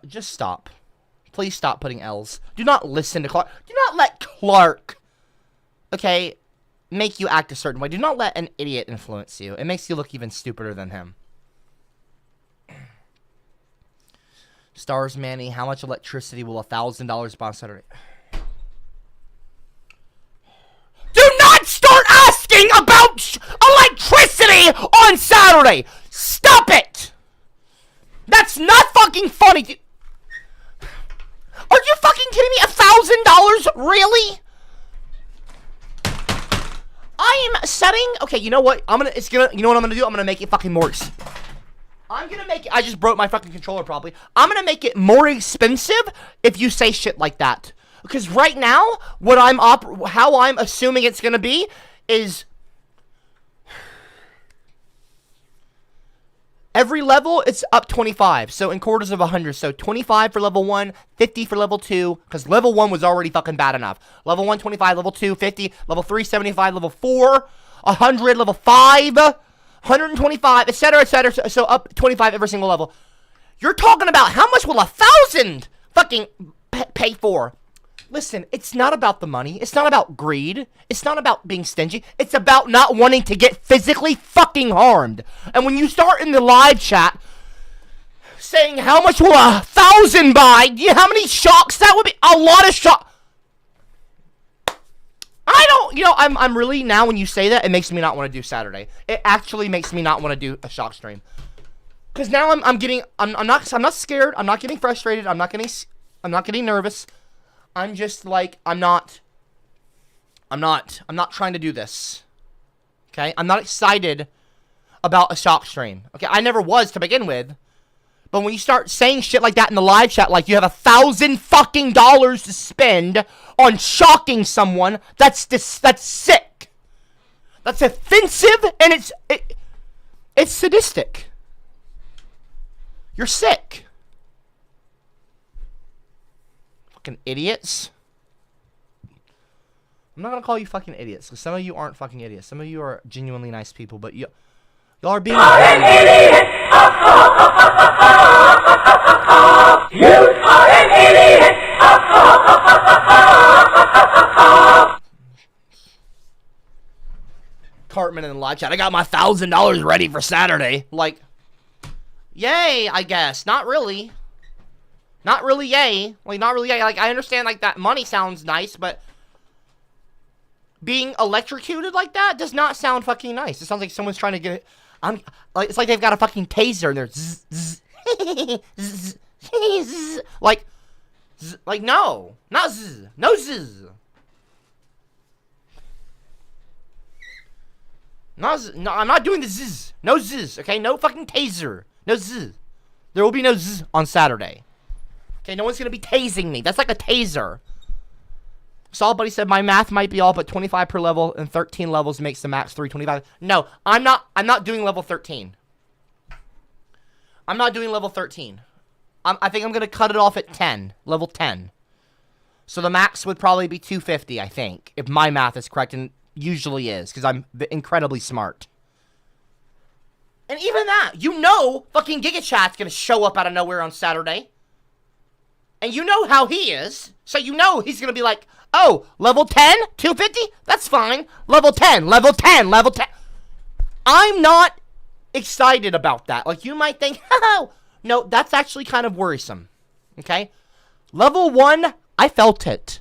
Speaker 11: Just stop. Please stop putting L's. Do not listen to Clark. Do not let Clark, okay, make you act a certain way. Do not let an idiot influence you. It makes you look even stupider than him. Stars Manny, how much electricity will $1,000 buy on Saturday? Do not start asking about electricity on Saturday! Stop it! That's not fucking funny. Are you fucking kidding me? $1,000? Really? I am setting... Okay, you know what? You know what I'm gonna do? I'm gonna make it fucking more... I'm gonna make it... I just broke my fucking controller probably. I'm gonna make it more expensive if you say shit like that. Because right now, how I'm assuming it's gonna be is... Every level, it's up 25. So in quarters of 100. So 25 for level 1, 50 for level 2. Because level 1 was already fucking bad enough. Level 1, 25. Level 2, 50. Level 3, 75. Level 4, 100. Level 5... 125, etc., etc. So up 25 every single level. You're talking about how much will 1,000 fucking pay for? Listen, it's not about the money. It's not about greed. It's not about being stingy. It's about not wanting to get physically fucking harmed. And when you start in the live chat saying how much will 1,000 buy, do you know how many shocks that would be? A lot of shocks. I don't, I'm really, now when you say that, it makes me not want to do Saturday. It actually makes me not want to do a shock stream. Because now I'm not scared, I'm not getting frustrated, I'm not getting nervous. I'm just like, I'm not trying to do this. Okay? I'm not excited about a shock stream. Okay? I never was to begin with. But when you start saying shit like that in the live chat, like you have $1,000 fucking dollars to spend on shocking someone, that's sick. That's offensive, and it's sadistic. You're sick. Fucking idiots. I'm not gonna call you fucking idiots, because some of you aren't fucking idiots. Some of you are genuinely nice people, but y'all are being... I'm an idiot! You are an idiot! Cartman in the live chat, I got my $1,000 ready for Saturday. Like, yay, I guess. Not really. Not really yay. Like, not really yay. Like, I understand, like, that money sounds nice, but being electrocuted like that does not sound fucking nice. It sounds like someone's trying to get it. Like, it's like they've got a fucking taser and they're zzz, zzz, zzz, zzz, like, no. Not zzz. No zzz. No, I'm not doing the zzz. No zzz, okay? No fucking taser. No zzz. There will be no zzz on Saturday. Okay, no one's gonna be tasing me. That's like a taser. Saul Buddy said my math might be all, but 25 per level and 13 levels makes the max 325. No, I'm not doing level 13. I'm not doing level 13. I think I'm gonna cut it off at 10. Level 10. So the max would probably be 250, I think, if my math is correct, and usually is, because I'm incredibly smart. And even that, you know fucking GigaChat's gonna show up out of nowhere on Saturday. And you know how he is, so you know he's gonna be like, oh, level 10, 250? That's fine. Level 10, level 10, level 10. I'm not excited about that. Like, you might think, oh, no, that's actually kind of worrisome. Okay? Level 1, I felt it.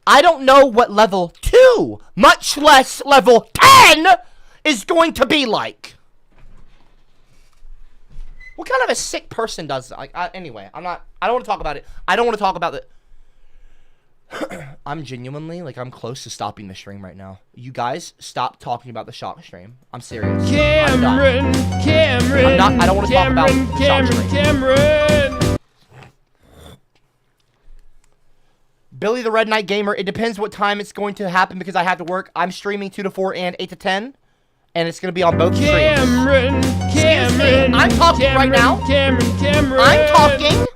Speaker 11: I don't know what level 2, much less level 10, is going to be like. What kind of a sick person does that? Like, anyway, I don't want to talk about it. I don't want to talk about it. I'm genuinely, like, I'm close to stopping the stream right now. You guys, stop talking about the shock stream. I'm serious.
Speaker 15: Cameron, Cameron,
Speaker 11: I don't want to talk about the shock stream.
Speaker 15: Cameron.
Speaker 11: Billy the Red Knight Gamer, it depends what time it's going to happen because I have to work. I'm streaming 2 to 4 and 8 to 10. And it's going to be on both streams. Cameron, I'm talking right now.
Speaker 15: Cameron.
Speaker 11: I'm talking.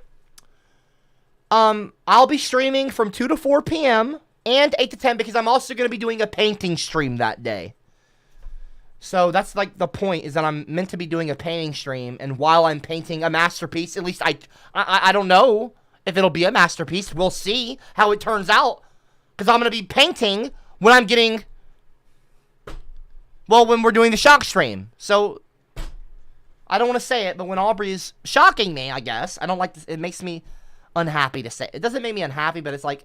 Speaker 11: I'll be streaming from 2 to 4 p.m. and 8 to 10 because I'm also going to be doing a painting stream that day. So that's like the point, is that I'm meant to be doing a painting stream, and while I'm painting a masterpiece, at least I don't know if it'll be a masterpiece. We'll see how it turns out, because I'm going to be painting when I'm getting, well, when we're doing the shock stream. So I don't want to say it, but when Aubrey is shocking me, I guess, I don't like this. It makes me unhappy to say. It doesn't make me unhappy, but it's like,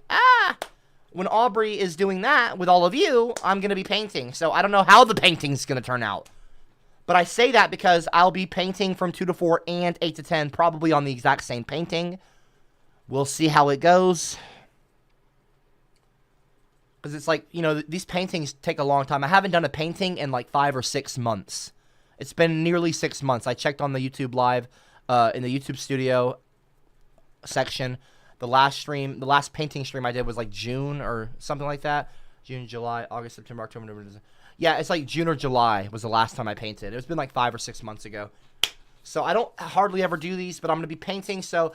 Speaker 11: when Aubrey is doing that with all of you, I'm going to be painting. So I don't know how the painting's going to turn out. But I say that because I'll be painting from 2 to 4 and 8 to 10, probably on the exact same painting. We'll see how it goes. Because it's like, you know, these paintings take a long time. I haven't done a painting in like 5 or 6 months. It's been nearly 6 months. I checked on the YouTube live, in the YouTube studio section. The last painting stream I did was like June or something like that. June, July, August, September, October, November. Yeah, it's like June or July was the last time I painted. It's been like 5 or 6 months ago. So I don't hardly ever do these, but I'm going to be painting. So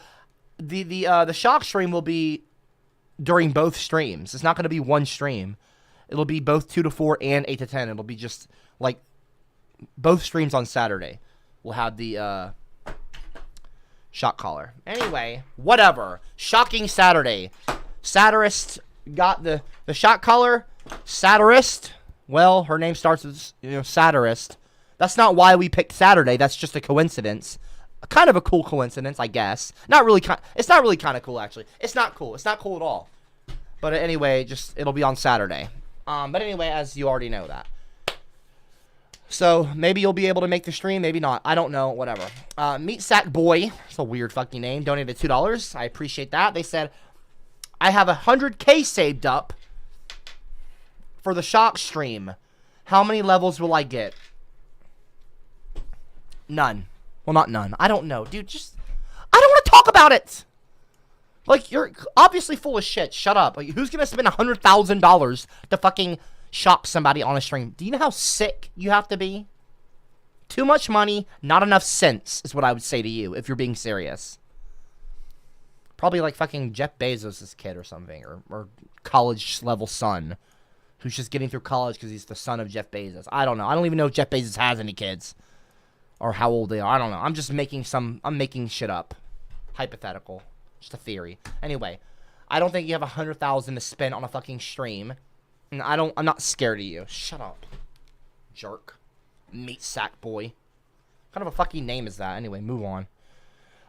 Speaker 11: the shock stream will be during both streams. It's not going to be one stream. It'll be both 2 to 4 and 8 to 10. It'll be just like both streams on Saturday. We'll have the shock collar. Anyway, whatever. Shocking Saturday. Satirist got the shock collar. Satirist. Well, her name starts with, you know, satirist. That's not why we picked Saturday. That's just a coincidence. Kind of a cool coincidence, I guess. Not really. It's not really kind of cool, actually. It's not cool. It's not cool at all. But anyway, just it'll be on Saturday. But anyway, as you already know that. So maybe you'll be able to make the stream, maybe not. I don't know. Whatever. Meat Sack Boy. It's a weird fucking name. Donated $2. I appreciate that. They said I have 100K saved up for the shock stream. How many levels will I get? None. Well, not none. I don't know. Dude, just... I don't want to talk about it! Like, you're obviously full of shit. Shut up. Like, who's gonna spend $100,000 to fucking shock somebody on a stream? Do you know how sick you have to be? Too much money, not enough sense, is what I would say to you, if you're being serious. Probably like fucking Jeff Bezos' kid or something, or college-level son, who's just getting through college because he's the son of Jeff Bezos. I don't know. I don't even know if Jeff Bezos has any kids. Or how old they are. I don't know. I'm just making I'm making shit up. Hypothetical. Just a theory. Anyway, I don't think you have 100,000 to spend on a fucking stream. And I'm not scared of you. Shut up. Jerk. Meat Sack Boy. What kind of a fucking name is that? Anyway, move on.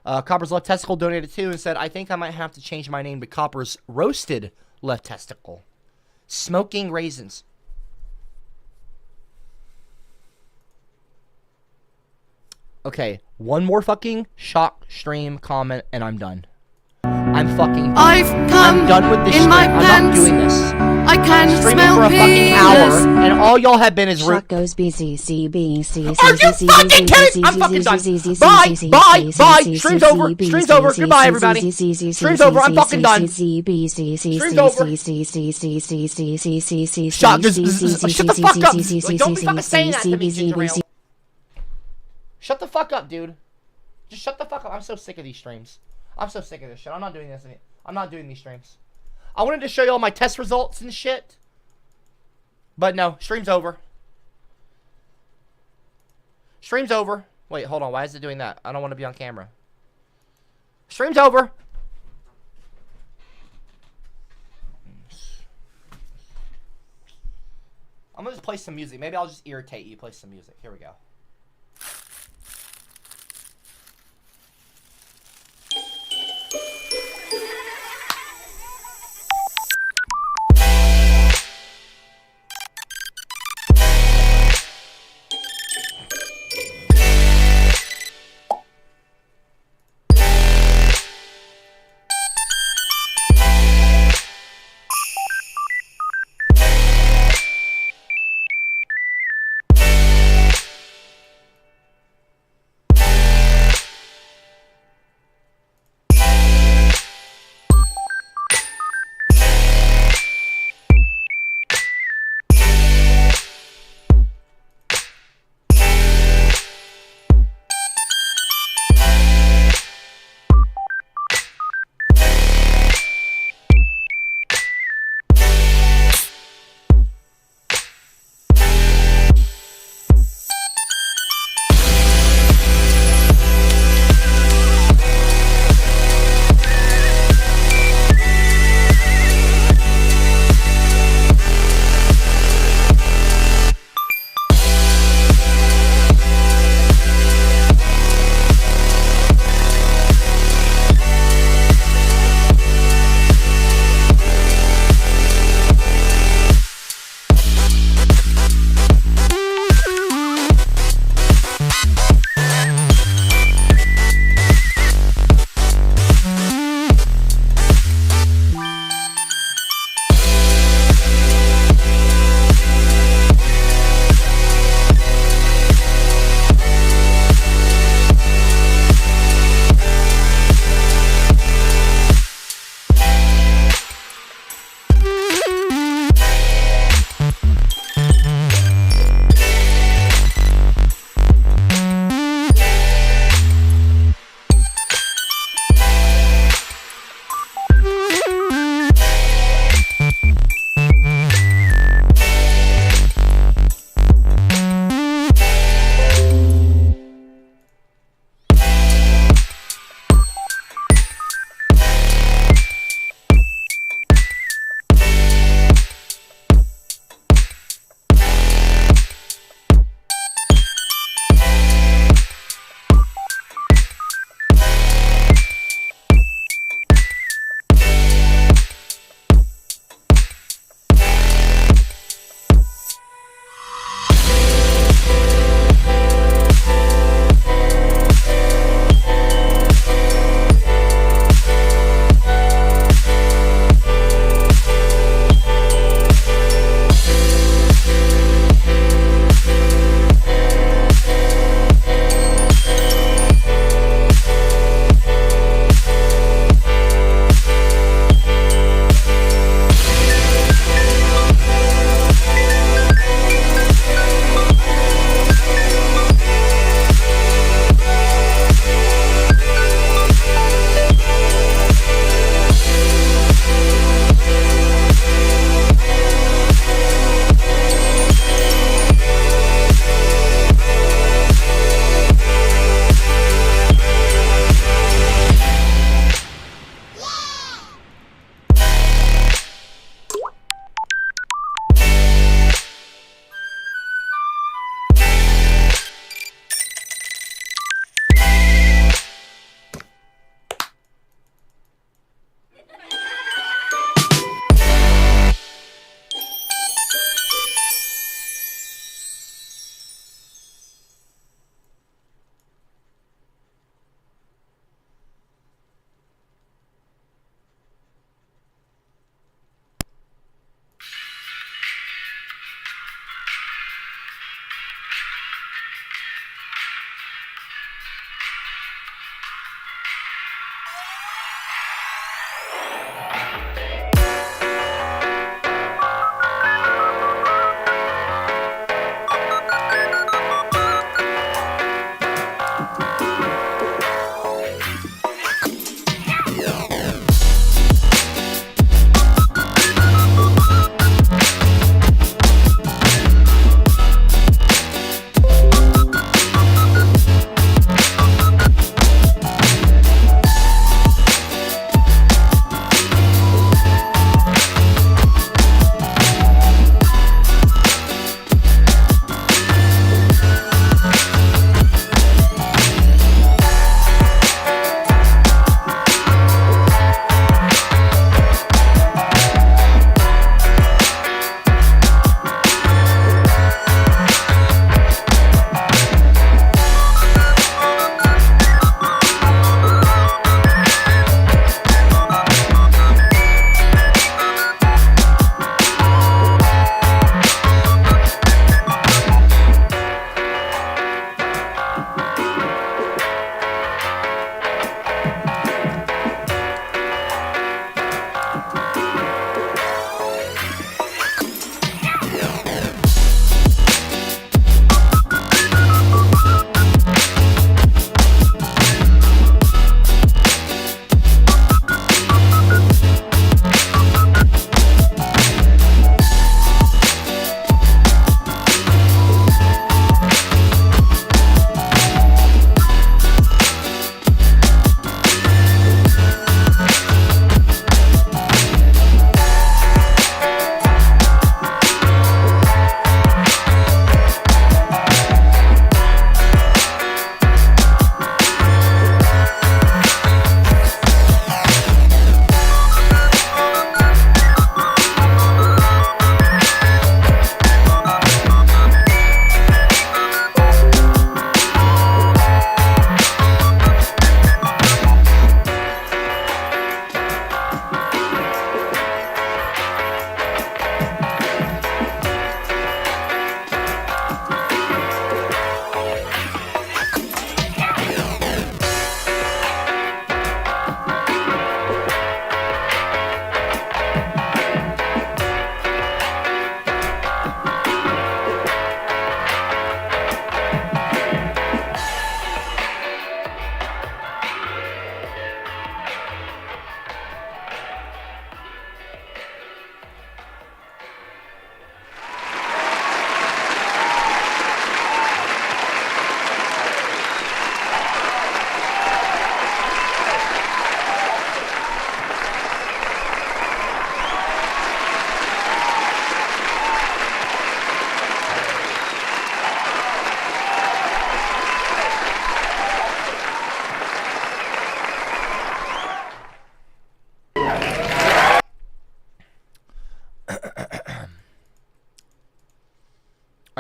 Speaker 11: Copper's Left Testicle donated too and said, I think I might have to change my name to Copper's Roasted Left Testicle. Smoking raisins. Okay, one more fucking shock stream comment and I'm done. I'm fucking done. I'm done with this stream. I'm not doing this.
Speaker 16: I can
Speaker 11: streaming
Speaker 16: smell
Speaker 11: for a fucking hour, and all y'all have been is
Speaker 10: Shot goes BCCBC.
Speaker 11: Are you fucking kidding? I'm fucking done. Bye, bye, bye. Stream's over. Stream's over. Goodbye, everybody. Stream's over. I'm fucking done. Stream's over. Shut the fuck up. Don't be fucking saying that to me, Ginger Ale. Shut the fuck up, dude. Just shut the fuck up. I'm so sick of these streams. I'm so sick of this shit. I'm not doing this. I'm not doing these streams. I wanted to show you all my test results and shit. But no, stream's over. Stream's over. Wait, hold on. Why is it doing that? I don't want to be on camera. Stream's over. I'm going to just play some music. Maybe I'll just irritate you. Play some music. Here we go.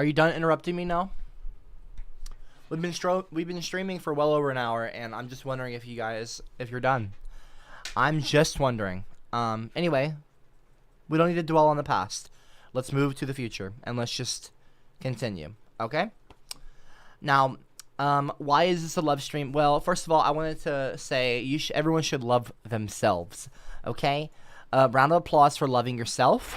Speaker 3: Are you done interrupting me now? We've been streaming for well over an hour, and I'm just wondering if you're done. I'm just wondering. Anyway, we don't need to dwell on the past. Let's move to the future, and let's just continue. Okay? Now, why is this a love stream? Well, first of all, I wanted to say everyone should love themselves. Okay? Round of applause for loving yourself.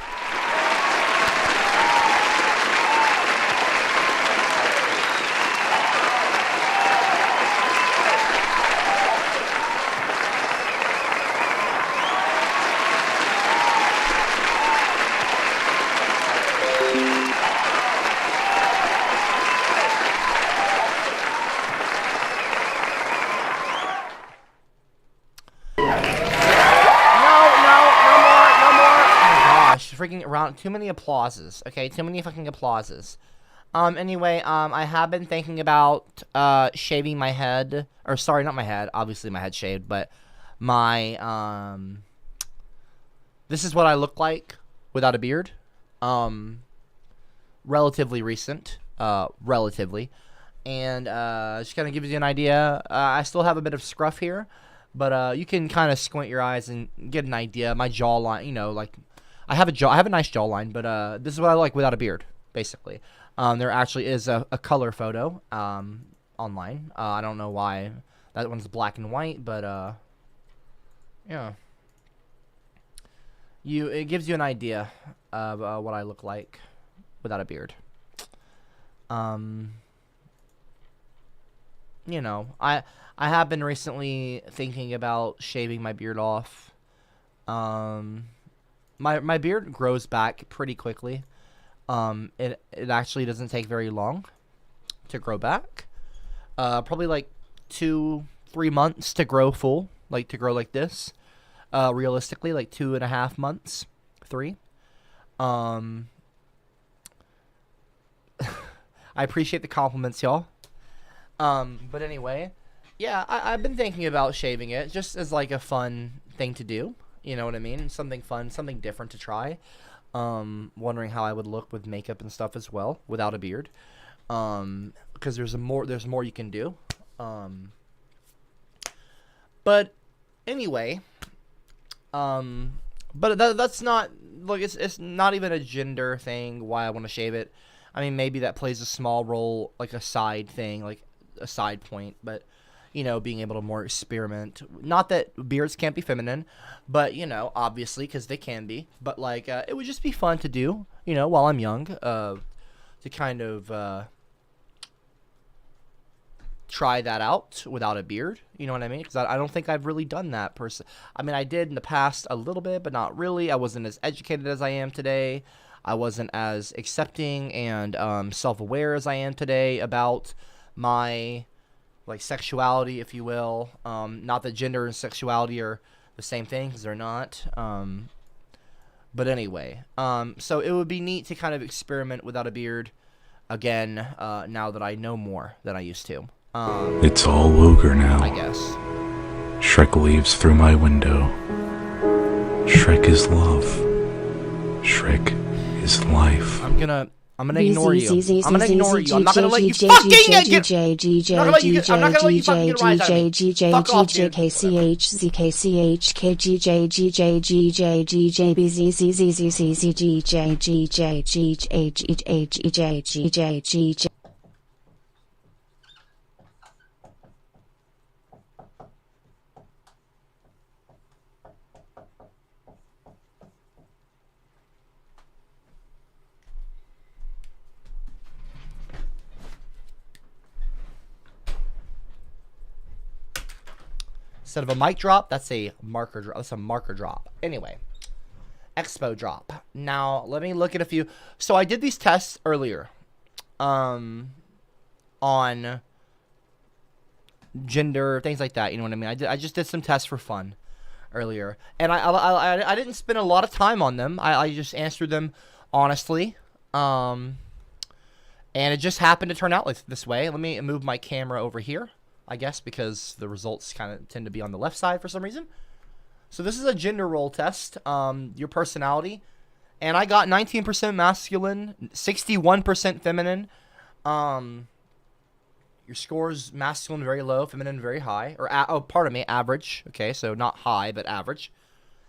Speaker 3: Freaking around, too many applauses. Okay, too many fucking applauses. Anyway, I have been thinking about shaving my head, or sorry, not my head. Obviously, my head's shaved, but my this is what I look like without a beard. Relatively recent, relatively, and just kind of gives you an idea. I still have a bit of scruff here, but you can kind of squint your eyes and get an idea. My jawline, you know, like. I have a nice jawline, but this is what I like without a beard, basically. There actually is a color photo online. I don't know why that one's black and white, but yeah. It gives you an idea of what I look like without a beard. You know, I have been recently thinking about shaving my beard off. My beard grows back pretty quickly. It actually doesn't take very long to grow back. Probably like 2-3 months to grow full, like to grow like this. Realistically, like 2.5 months, 3. I appreciate the compliments, y'all. But anyway, yeah, I've been thinking about shaving it just as like a fun thing to do. You know what I mean? Something fun, something different to try. Wondering how I would look with makeup and stuff as well, without a beard. Because there's more you can do. But anyway, but that's not, look, it's not even a gender thing why I want to shave it. I mean, maybe that plays a small role, like a side thing, like a side point, but you know, being able to more experiment. Not that beards can't be feminine, but, you know, obviously, because they can be. But, like, it would just be fun to do, you know, while I'm young, to kind of try that out without a beard. You know what I mean? Because I don't think I've really done that I mean, I did in the past a little bit, but not really. I wasn't as educated as I am today. I wasn't as accepting and self-aware as I am today about my, like, sexuality, if you will. Not that gender and sexuality are the same thing, because they're not. But anyway, so it would be neat to kind of experiment without a beard again, now that I know more than I used to.
Speaker 16: It's all ogre now.
Speaker 3: I guess.
Speaker 16: Shrek leaves through my window. Shrek is love. Shrek is life.
Speaker 3: I'm gonna ignore you. I'm gonna ignore you. I'm not gonna let you fucking get. I'm not gonna let you fucking get a rise out of me. Fuck off, dude. Instead of a mic drop, that's a marker drop. That's a marker drop. Anyway, expo drop. Now, let me look at a few. So I did these tests earlier on gender, things like that. You know what I mean? I just did some tests for fun earlier. And I didn't spend a lot of time on them. I just answered them honestly. And it just happened to turn out like this way. Let me move my camera over here, I guess, because the results kind of tend to be on the left side for some reason. So this is a gender role test, your personality,
Speaker 11: And I got 19% masculine, 61% feminine. Your score's masculine very low, feminine very high. Or, pardon me, average. Okay, so not high, but average.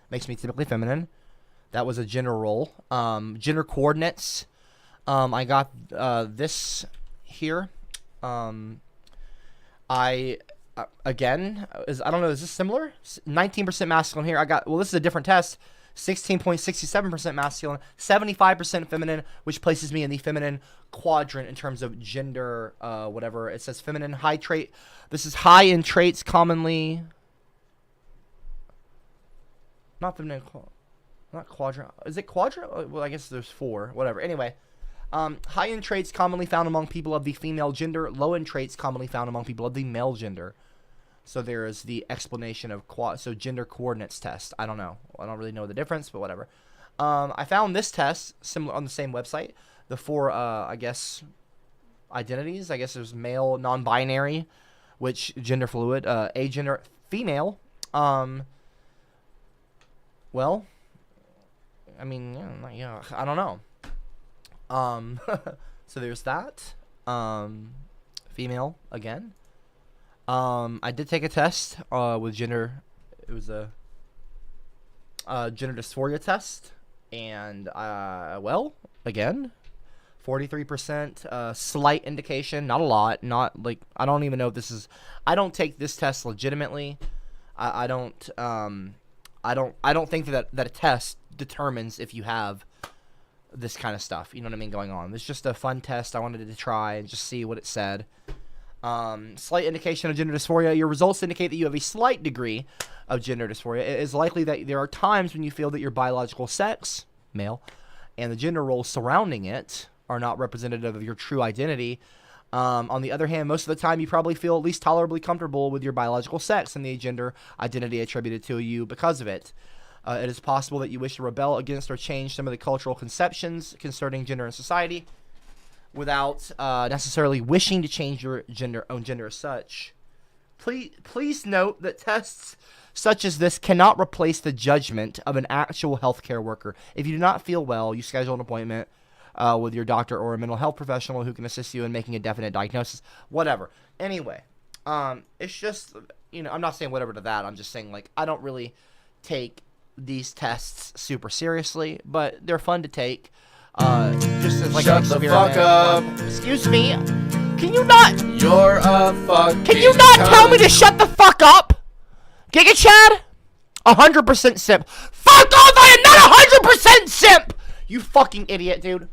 Speaker 11: Makes me typically feminine. That was a gender role. Gender coordinates. I got this here. Again, I don't know, is this similar? 19% masculine here. This is a different test. 16.67% masculine, 75% feminine, which places me in the feminine quadrant in terms of gender, whatever. It says feminine, high trait. This is high in traits commonly. Not feminine, not quadrant. Is it quadrant? Well, I guess there's 4, whatever. Anyway, high in traits commonly found among people of the female gender, low in traits commonly found among people of the male gender. So there is the explanation of gender coordinates test. I don't know. I don't really know the difference, but whatever. I found this test similar on the same website. The 4, I guess, identities. I guess there's male, non-binary, which gender fluid, agender, female. Well, I mean, yeah, I don't know. So there's that. Female again. I did take a test with gender. It was a gender dysphoria test, and well, again, 43%. Slight indication, not a lot. Not like, I don't even know if this is. I don't take this test legitimately. I don't think that a test determines if you have this kind of stuff. You know what I mean? Going on. It's just a fun test I wanted to try and just see what it said. Slight indication of gender dysphoria. Your results indicate that you have a slight degree of gender dysphoria. It is likely that there are times when you feel that your biological sex, male, and the gender roles surrounding it are not representative of your true identity. On the other hand, most of the time you probably feel at least tolerably comfortable with your biological sex and the gender identity attributed to you because of it. It is possible that you wish to rebel against or change some of the cultural conceptions concerning gender in society, without necessarily wishing to change your own gender as such. Please note that tests such as this cannot replace the judgment of an actual healthcare worker. If you do not feel well, you schedule an appointment with your doctor or a mental health professional who can assist you in making a definite diagnosis. Whatever. Anyway, it's just, I'm not saying whatever to that. I'm just saying, like, I don't really take these tests super seriously, but they're fun to take. Just as like
Speaker 13: Shut
Speaker 11: an
Speaker 13: the
Speaker 11: experiment.
Speaker 13: fuck up.
Speaker 11: Excuse me. Can you not?
Speaker 13: You're a fucking
Speaker 11: Can you not
Speaker 13: cunt.
Speaker 11: tell me to shut the fuck up? Giga Chad? 100% simp. Fuck off! I am not 100% simp! You fucking idiot, dude.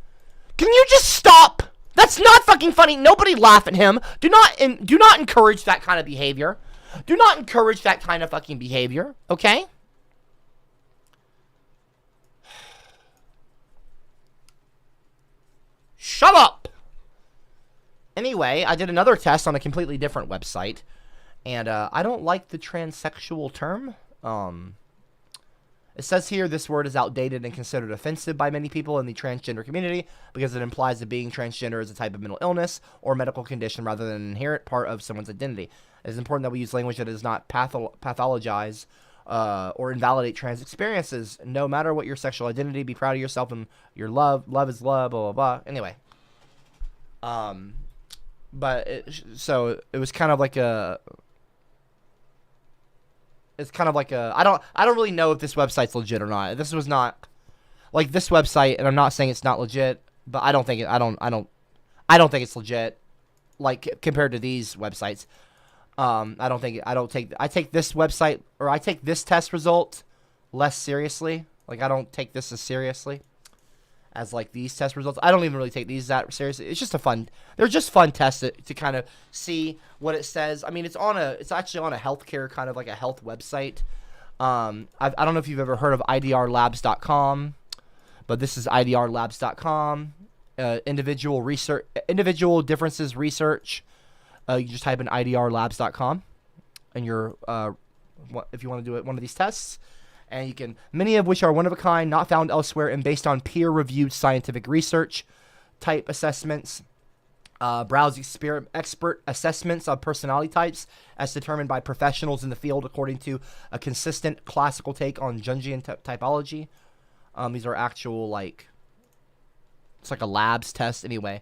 Speaker 11: Can you just stop? That's not fucking funny. Nobody laugh at him. Do not encourage that kind of behavior. Do not encourage that kind of fucking behavior, okay? Shut up! Anyway, I did another test on a completely different website, and I don't like the transsexual term. It says here this word is outdated and considered offensive by many people in the transgender community because it implies that being transgender is a type of mental illness or medical condition rather than an inherent part of someone's identity. It is important that we use language that does not pathologize or invalidate trans experiences. No matter what your sexual identity, be proud of yourself and your love. Love is love, blah, blah, blah. Anyway. So it was kind of like a... It's kind of like a... I don't really know if this website's legit or not. This was not... Like, this website, and I'm not saying it's not legit, but I don't think it... I don't think it's legit, like, compared to these websites. I take this website, or I take this test result less seriously. Like, I don't take this as seriously as, like, these test results. I don't even really take these that seriously. It's just they're just fun tests to kind of see what it says. I mean, it's actually on a healthcare, kind of like a health website. I don't know if you've ever heard of idrlabs.com, but this is idrlabs.com. Individual differences research. You just type in idrlabs.com, and if you want to do one of these tests, and you can, many of which are one of a kind, not found elsewhere, and based on peer-reviewed scientific research type assessments. Browse expert assessments of personality types as determined by professionals in the field according to a consistent classical take on Jungian typology. These are actual, like, it's like a labs test anyway.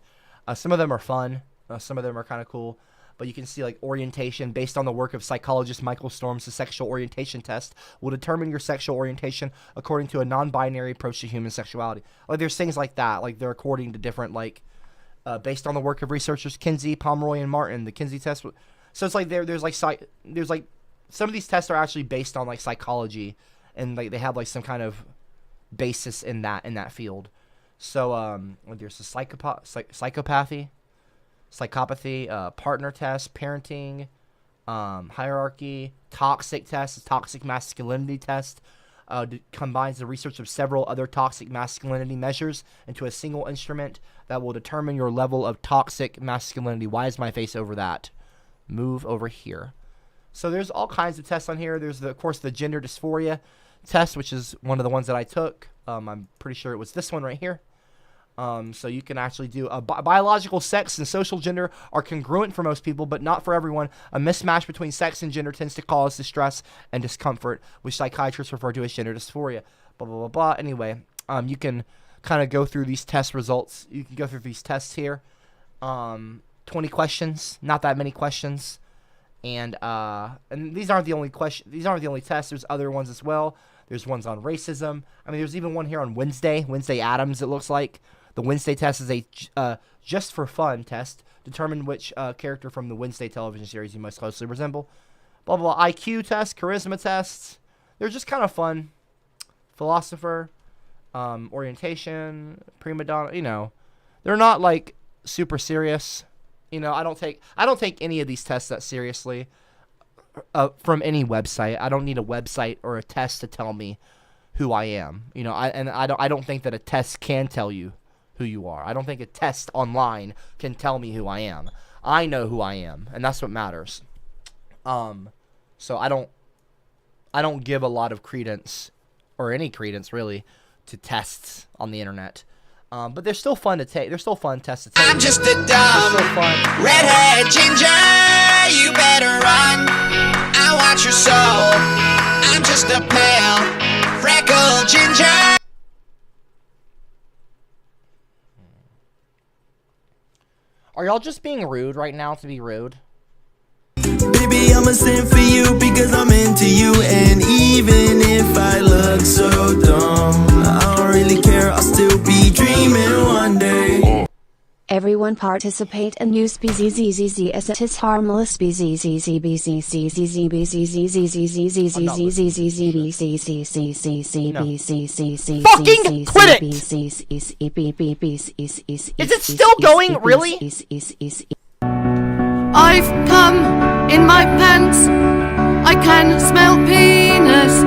Speaker 11: Some of them are fun. Some of them are kind of cool. But you can see, like, orientation based on the work of psychologist Michael Storms. The sexual orientation test will determine your sexual orientation according to a non-binary approach to human sexuality. Like, there's things like that. Like, they're according to different, like, based on the work of researchers Kinsey, Pomeroy, and Martin. The Kinsey test. So it's like there's like some of these tests are actually based on, like, psychology, and, like, they have, like, some kind of basis in that field. So there's the psychopathy, partner test, parenting, hierarchy, toxic test, toxic masculinity test. Combines the research of several other toxic masculinity measures into a single instrument that will determine your level of toxic masculinity. Why is my face over that? Move over here. So there's all kinds of tests on here. There's, of course, the gender dysphoria test, which is one of the ones that I took. I'm pretty sure it was this one right here. So you can actually do biological sex and social gender are congruent for most people, but not for everyone. A mismatch between sex and gender tends to cause distress and discomfort, which psychiatrists refer to as gender dysphoria. Blah, blah, blah, blah. Anyway, you can kind of go through these test results. You can go through these tests here. 20 questions, not that many questions. And these aren't the only These aren't the only tests. There's other ones as well. There's ones on racism. I mean, there's even one here on Wednesday Addams, it looks like. The Wednesday test is a just for fun test. Determine which character from the Wednesday television series you most closely resemble. Blah, blah, blah. IQ test, charisma tests. They're just kind of fun. Philosopher, orientation, prima donna. You know, they're not, like, super serious. You know, I don't take any of these tests that seriously from any website. I don't need a website or a test to tell me who I am. You know, I don't think that a test can tell you who you are. I don't think a test online can tell me who I am. I know who I am, and that's what matters. So I don't give a lot of credence, or any credence really, to tests on the internet. But they're still fun to take. They're still fun tests to take.
Speaker 17: I'm just a dumb redhead ginger. You better run. I want your soul. I'm just a pale freckled ginger.
Speaker 11: Are y'all just being rude right now to be rude?
Speaker 18: Baby, I'm a simp for you because I'm into you. And even if I look so dumb, I don't really care, I'll still be dreaming one day.
Speaker 10: Everyone participate and use BZZZZ as it is harmless
Speaker 11: Fucking quit it! Is it still going? Really?
Speaker 19: I've come in my pants. I can smell penis.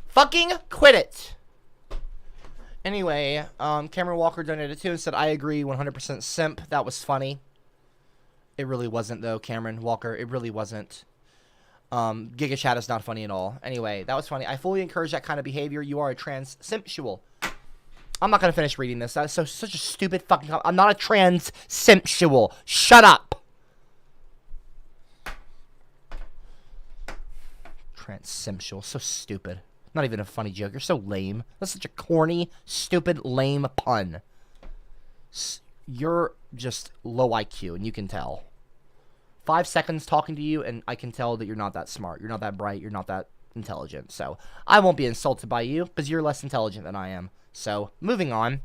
Speaker 11: Fucking quit it. Anyway, Cameron Walker donated too and said, I agree, 100% simp. That was funny. It really wasn't, though, Cameron Walker. It really wasn't. Giga Chat is not funny at all. Anyway, that was funny. I fully encourage that kind of behavior. You are a transsexual. I'm not going to finish reading this. That's such a stupid fucking... I'm not a transsexual. Shut up. Transsexual. So stupid. Not even a funny joke. You're so lame. That's such a corny, stupid, lame pun. You're just low IQ, and you can tell. 5 seconds talking to you, and I can tell that you're not that smart. You're not that bright. You're not that intelligent. So I won't be insulted by you, because you're less intelligent than I am. So, moving on.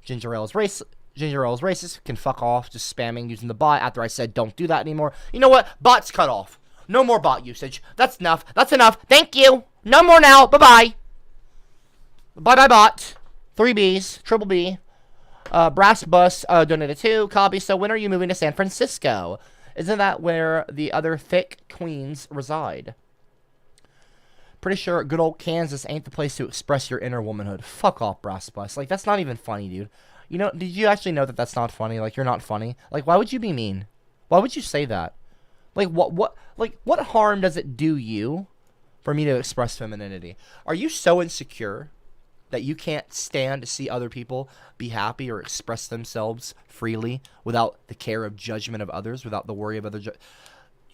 Speaker 11: Ginger Ale is racist. Can fuck off. Just spamming using the bot after I said don't do that anymore. You know what? Bot's cut off. No more bot usage. That's enough. That's enough. Thank you. No more now. Bye-bye. Bye-bye, bot. 3 Bs. Triple B. Brass Bus donated 2. Copy. So when are you moving to San Francisco? Isn't that where the other thick queens reside? Pretty sure good old Kansas ain't the place to express your inner womanhood. Fuck off, Brass Bus. Like, that's not even funny, dude. You know, did you actually know that that's not funny? Like, you're not funny? Like, why would you be mean? Why would you say that? Like, what harm does it do you for me to express femininity. Are you so insecure that you can't stand to see other people be happy or express themselves freely without the care of judgment of others, without the worry of other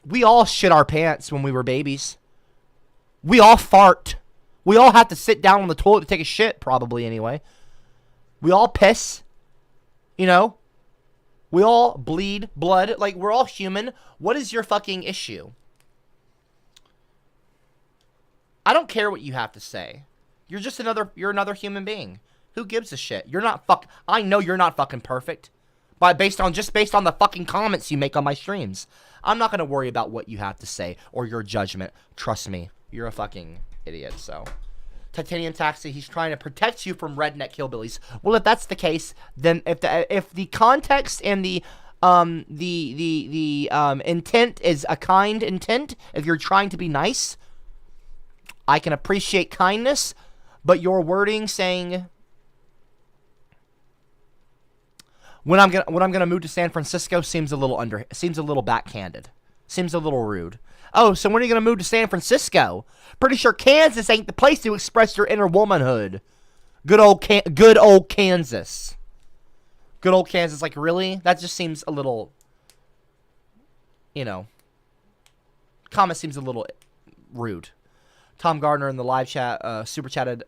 Speaker 11: We all shit our pants when we were babies. We all fart. We all have to sit down on the toilet to take a shit, probably anyway. We all piss. You know? We all bleed blood. Like, we're all human. What is your fucking issue? I don't care what you have to say. You're just another human being. Who gives a shit? You're not I know you're not fucking perfect. But based on the fucking comments you make on my streams. I'm not going to worry about what you have to say or your judgment. Trust me. You're a fucking idiot, so. Titanium Taxi, he's trying to protect you from redneck hillbillies. Well, if that's the case, then if the context and the intent is a kind intent, if you're trying to be nice, I can appreciate kindness, but your wording saying when I'm gonna move to San Francisco seems a little backhanded, seems a little rude. Oh, so when are you gonna move to San Francisco? Pretty sure Kansas ain't the place to express your inner womanhood. Good old Kansas. Good old Kansas. Like, really? That just seems a little, you know. Comment seems a little rude. Tom Gardner in the live chat super chatted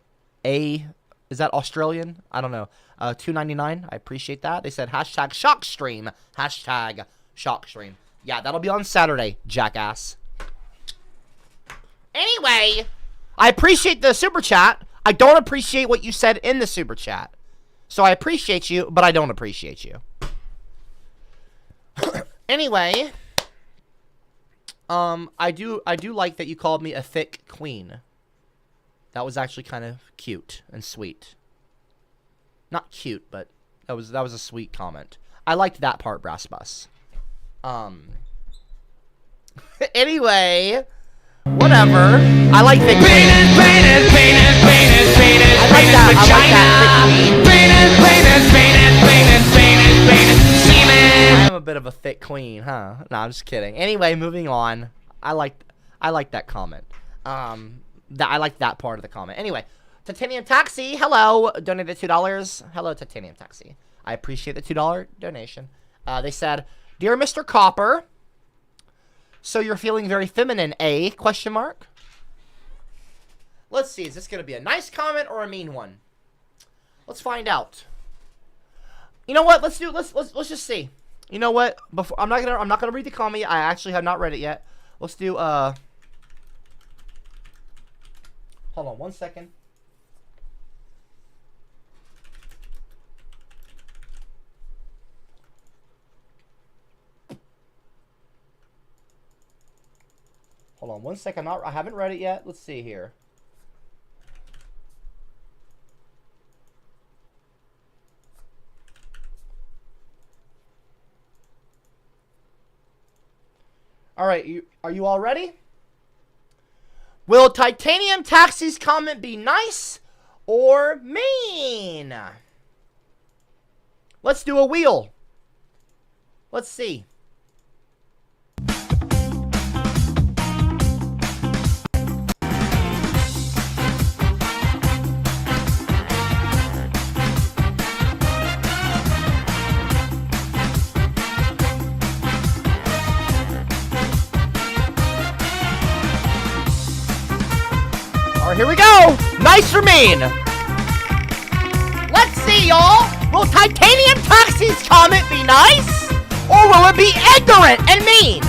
Speaker 11: is that Australian? I don't know. $2.99. I appreciate that. They said hashtag shock stream. Hashtag shock stream. Yeah, that'll be on Saturday, jackass. Anyway, I appreciate the super chat. I don't appreciate what you said in the super chat. So I appreciate you, but I don't appreciate you. Anyway, I do like that you called me a thick queen. That was actually kind of cute and sweet. Not cute, but that was a sweet comment. I liked that part, Brass Bus. Anyway, whatever. I like thick queen. I am a bit of a thick queen, huh? No, I'm just kidding. Anyway, moving on. I like that comment. I like that part of the comment. Anyway, Titanium Taxi, hello, donated $2. Hello, Titanium Taxi. I appreciate the $2 donation. They said, "Dear Mr. Copper, so you're feeling very feminine, eh? Question mark. Let's see, is this gonna be a nice comment or a mean one? Let's find out. You know what? Let's just see. You know what? Before I'm not gonna read the comment. I actually have not read it yet. Let's do hold on 1 second. Hold on 1 second. I haven't read it yet. Let's see here. All right, are you all ready? Will Titanium Taxi's comment be nice or mean? Let's do a wheel. Let's see. Here we go! Nice or mean? Let's see, y'all! Will Titanium Taxi's comment be nice? Or will it be ignorant and mean?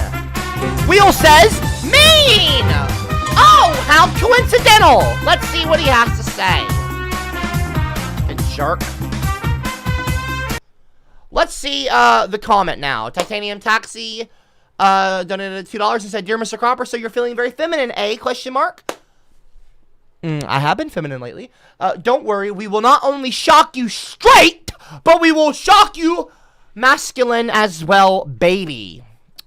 Speaker 11: Wheel says mean! Oh, how coincidental! Let's see what he has to say. Good jerk. Let's see the comment now. Titanium Taxi donated $2 and said, "Dear Mr. Cropper, so you're feeling very feminine, eh? Question mark. I have been feminine lately. Don't worry, we will not only shock you straight, but we will shock you masculine as well, baby.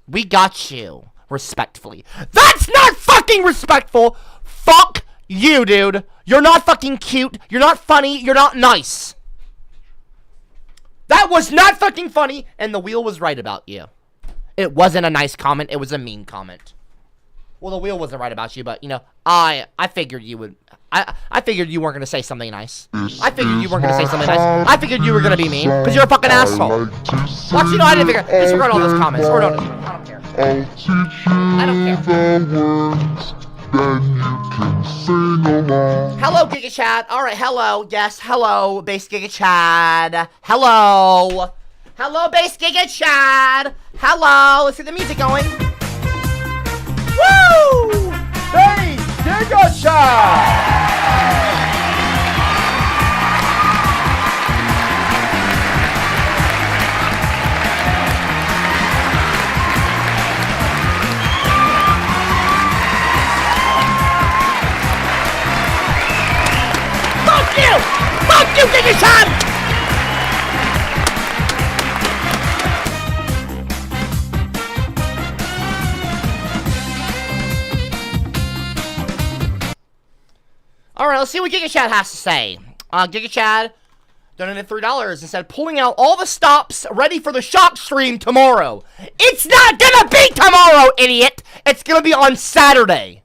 Speaker 11: We got you. Respectfully." That's not fucking respectful! Fuck you, dude. You're not fucking cute. You're not funny. You're not nice. That was not fucking funny, and the wheel was right about you. It wasn't a nice comment. It was a mean comment. Well, the wheel wasn't right about you, but, you know, I figured you would... I figured you weren't going to say something nice. I figured you weren't going to say something nice. I figured you were going to be mean, because you're a fucking asshole. Watch, you know, I didn't figure... Disregard all those comments, or don't. I don't care. I don't care. Hello, Giga Chad. Alright, hello. Yes, hello, Base Giga Chad. Hello. Hello, Base Giga Chad. Hello. Let's get the music going. Woo!
Speaker 3: Base Giga Chad!
Speaker 11: Fuck you! Fuck you, Giga Chad! Alright, let's see what Giga Chad has to say. Giga Chad donated $3 and said, pulling out all the stops ready for the shock stream tomorrow. It's not gonna be tomorrow, idiot! It's gonna be on Saturday.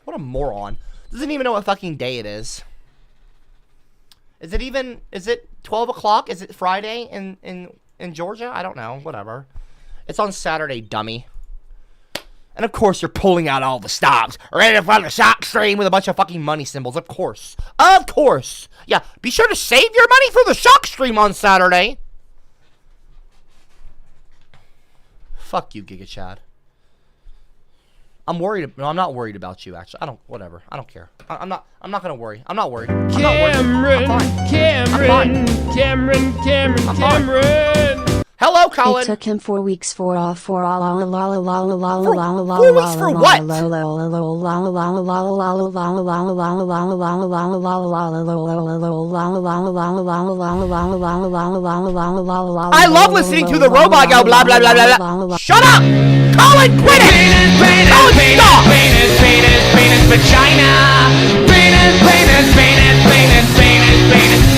Speaker 11: What a moron. Doesn't even know what fucking day it is. Is it 12 o'clock? Is it Friday in Georgia? I don't know. Whatever. It's on Saturday, dummy. And of course you're pulling out all the stops right in front of the shock stream with a bunch of fucking money symbols. Of course. Of course. Yeah, be sure to save your money for the shock stream on Saturday. Fuck you, Giga Chad. I'm worried. No, I'm not worried about you, actually. Whatever. I don't care. I'm not gonna worry. I'm not worried. Cameron. Hello, Colin.
Speaker 10: It took him 4 weeks for all. 4
Speaker 11: weeks for what? I love listening to the robot go blah blah blah blah blah. Shut up! Colin, quit it! Colin, stop!
Speaker 14: Penis, vagina. Penis,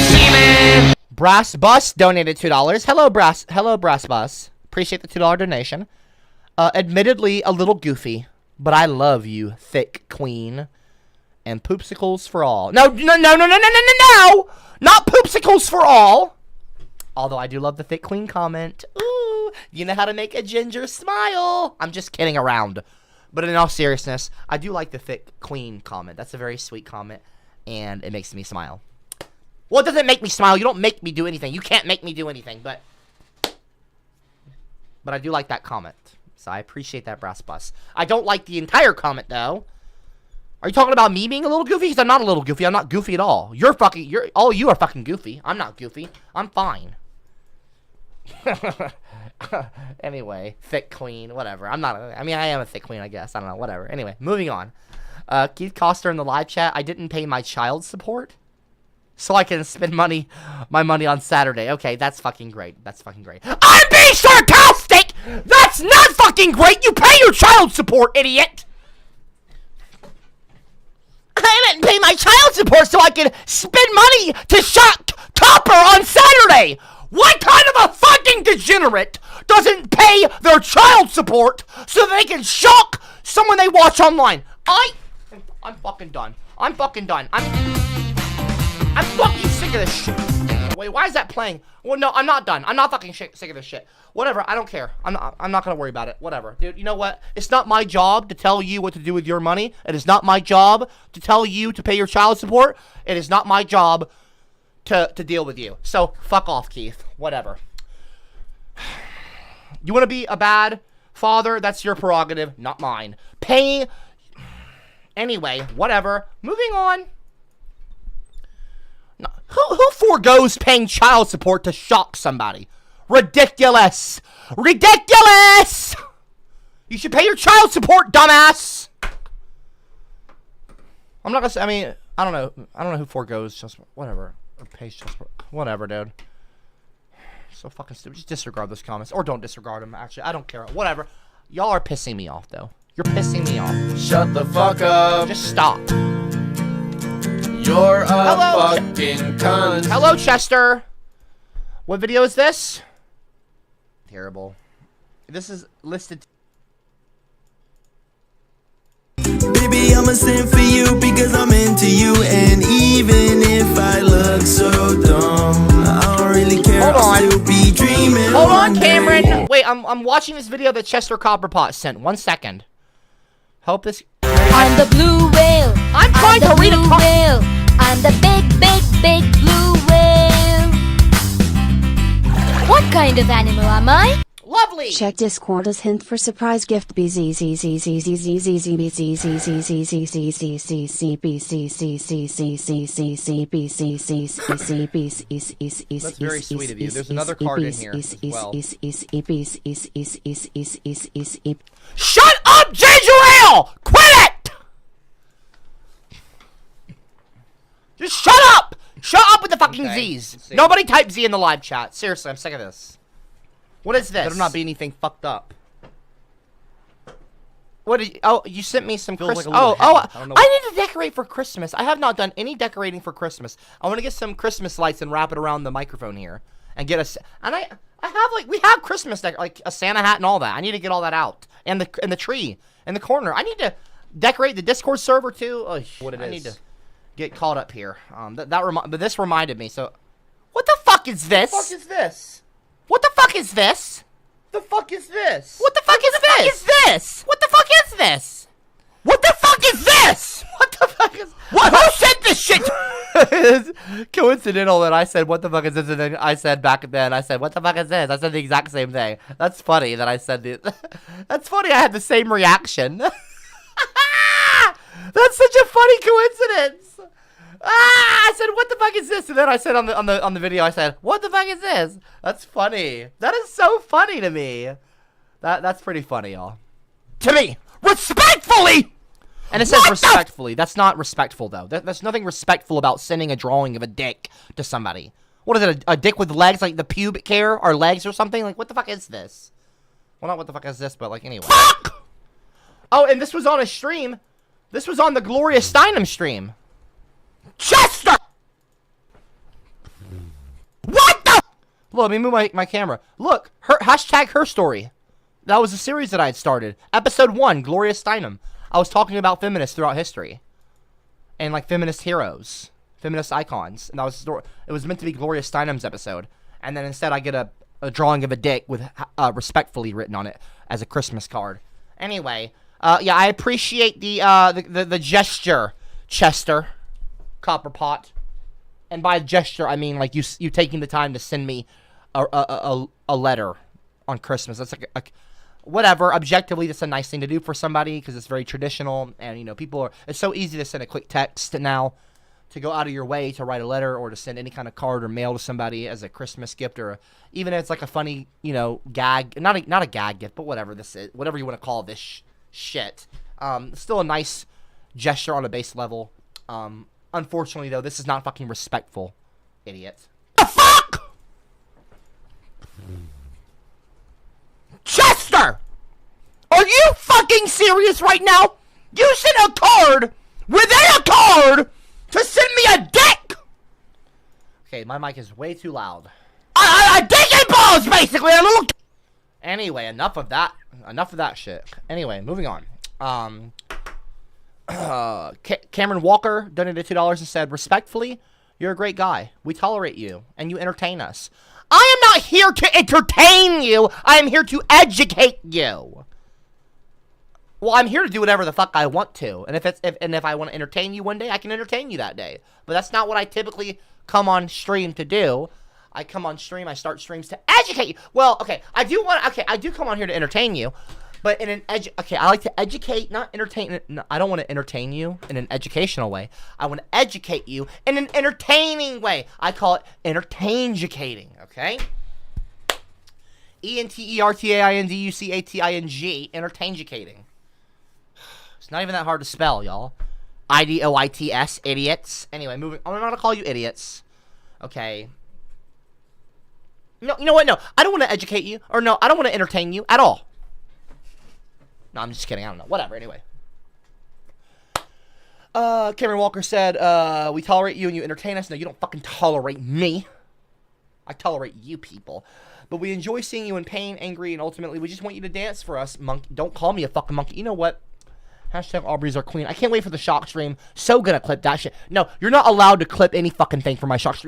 Speaker 14: semen.
Speaker 11: Brass Bus donated $2. Hello, Brass Bus. Appreciate the $2 donation. Admittedly, a little goofy, but I love you, thick queen. And poopsicles for all. No! Not poopsicles for all! Although I do love the thick queen comment. Ooh, you know how to make a ginger smile. I'm just kidding around. But in all seriousness, I do like the thick queen comment. That's a very sweet comment, and it makes me smile. Well, it doesn't make me smile. You don't make me do anything. You can't make me do anything, but I do like that comment. So I appreciate that, Brass Bus. I don't like the entire comment, though. Are you talking about me being a little goofy? Because I'm not a little goofy. I'm not goofy at all. All you are fucking goofy. I'm not goofy. I'm fine. Anyway, thick queen, whatever. I am a thick queen, I guess. I don't know, whatever. Anyway, moving on. Keith Coster in the live chat. I didn't pay my child support, so I can spend my money on Saturday. Okay, that's fucking great. That's fucking great. I'm being sarcastic! That's not fucking great! You pay your child support, idiot! I didn't pay my child support so I can spend money to shock Copper on Saturday! What kind of a fucking degenerate doesn't pay their child support so they can shock someone they watch online? I'm fucking done. I'm fucking done. I'm fucking sick of this shit. Wait, why is that playing? Well, no, I'm not done. I'm not fucking sick of this shit. Whatever, I don't care. I'm not gonna worry about it. Whatever. Dude, you know what? It's not my job to tell you what to do with your money. It is not my job to tell you to pay your child support. It is not my job to deal with you. So, fuck off, Keith. Whatever. You wanna be a bad father? That's your prerogative, not mine. Anyway, whatever. Moving on. No, who forgoes paying child support to shock somebody? Ridiculous! Ridiculous! You should pay your child support, dumbass! I'm not gonna say, I don't know who forgoes just, whatever. Or pays just, whatever, dude. So fucking stupid. Just disregard those comments. Or don't disregard them, actually. I don't care. Whatever. Y'all are pissing me off, though. You're pissing me off.
Speaker 13: Shut the fuck up.
Speaker 11: Just stop.
Speaker 13: You're a fucking cunt.
Speaker 11: Hello, Chester. What video is this? Terrible. This is listed.
Speaker 18: I'm a sin for you because I'm into you. And even if I look so dumb, I don't really care.
Speaker 11: Hold on.
Speaker 18: I'll still be dreaming.
Speaker 11: Hold on, Cameron. Wait, I'm watching this video that Chester Copperpot sent. 1 second. Hope this.
Speaker 2: I'm the blue whale.
Speaker 11: I'm trying to read a
Speaker 2: whale. I'm the big blue whale. What kind of animal am I?
Speaker 11: Lovely.
Speaker 10: Check Discord as hint for surprise gift.
Speaker 3: That's very sweet of you. There's another card in here as well.
Speaker 11: Shut up, Ginger Ale! Quit it! Just shut up! Shut up with the fucking Z's. Nobody type Z in the live chat. Seriously, I'm sick of this. What is this?
Speaker 3: Better not be anything fucked up.
Speaker 11: What did you, oh, you sent me some Christmas.
Speaker 3: Like
Speaker 11: I need to decorate for Christmas. I have not done any decorating for Christmas. I want to get some Christmas lights and wrap it around the microphone here. And get a, and I have like, we have Christmas, like a Santa hat and all that. I need to get all that out. And the tree in the corner. I need to decorate the Discord server too. Ugh, I need to get caught up here. But this reminded me, so. What the fuck is this?
Speaker 3: What the fuck is this?
Speaker 11: What the fuck is this?
Speaker 3: The fuck is this?
Speaker 11: What the fuck is this? What the fuck is this? What the fuck is this? What the fuck is? What? Who sent this shit?
Speaker 3: It's coincidental that I said, what the fuck is this? And then I said back then, I said, what the fuck is this? I said the exact same thing. That's funny that I said the. That's funny I had the same reaction. That's such a funny coincidence. I said, what the fuck is this? And then I said on the video, I said, what the fuck is this? That's funny. That is so funny to me. That's pretty funny, y'all.
Speaker 11: To me, respectfully. And it says respectfully. That's not respectful though. There's nothing respectful about sending a drawing of a dick to somebody. What is it? A dick with legs, like the pubic hair or legs or something? Like what the fuck is this? Well, not what the fuck is this, but like anyway. Fuck! Oh, and this was on a stream. This was on the Gloria Steinem stream. Chester! What the? Look, let me move my camera. Look, hashtag her story. That was a series that I had started. Episode 1, Gloria Steinem. I was talking about feminists throughout history. And like feminist heroes. Feminist icons. And that was it was meant to be Gloria Steinem's episode. And then instead I get a drawing of a dick with respectfully written on it as a Christmas card. Anyway, yeah, I appreciate the gesture, Chester Copperpot. And by gesture, I mean like you taking the time to send me a letter on Christmas. That's like a whatever. Objectively, that's a nice thing to do for somebody because it's very traditional, and you know it's so easy to send a quick text now, to go out of your way to write a letter or to send any kind of card or mail to somebody as a Christmas gift, or even if it's like a funny gag, not a gag gift, but whatever this is, whatever you want to call this shit. Still a nice gesture on a base level. Unfortunately, though, this is not fucking respectful, idiot. The fuck? Chester! Are you fucking serious right now? You sent a card within a card to send me a dick! Okay, my mic is way too loud. A dick and balls, basically! A little... Anyway, enough of that. Enough of that shit. Anyway, moving on. Cameron Walker donated $2 and said, respectfully, you're a great guy. We tolerate you, and you entertain us. I am not here to entertain you. I am here to educate you. Well, I'm here to do whatever the fuck I want to. And if I want to entertain you one day, I can entertain you that day. But that's not what I typically come on stream to do. I come on stream, I start streams to educate you. Well, okay, I do come on here to entertain you. But in an I like to educate, not entertain. No, I don't want to entertain you in an educational way. I want to educate you in an entertaining way. I call it entertain-educating, okay? E-N-T-E-R-T-A-I-N-D-U-C-A-T-I-N-G, entertain-educating. It's not even that hard to spell, y'all. I-D-O-I-T-S, idiots. Anyway, moving. I'm not going to call you idiots. Okay. No, you know what? No, I don't want to educate you. Or no, I don't want to entertain you at all. No, I'm just kidding. I don't know. Whatever. Anyway. Cameron Walker said, we tolerate you and you entertain us. No, you don't fucking tolerate me. I tolerate you people. But we enjoy seeing you in pain, angry, and ultimately we just want you to dance for us, monkey. Don't call me a fucking monkey. You know what? Hashtag Aubrey's are clean. I can't wait for the shock stream. So gonna clip that shit. No, you're not allowed to clip any fucking thing from my shock stream.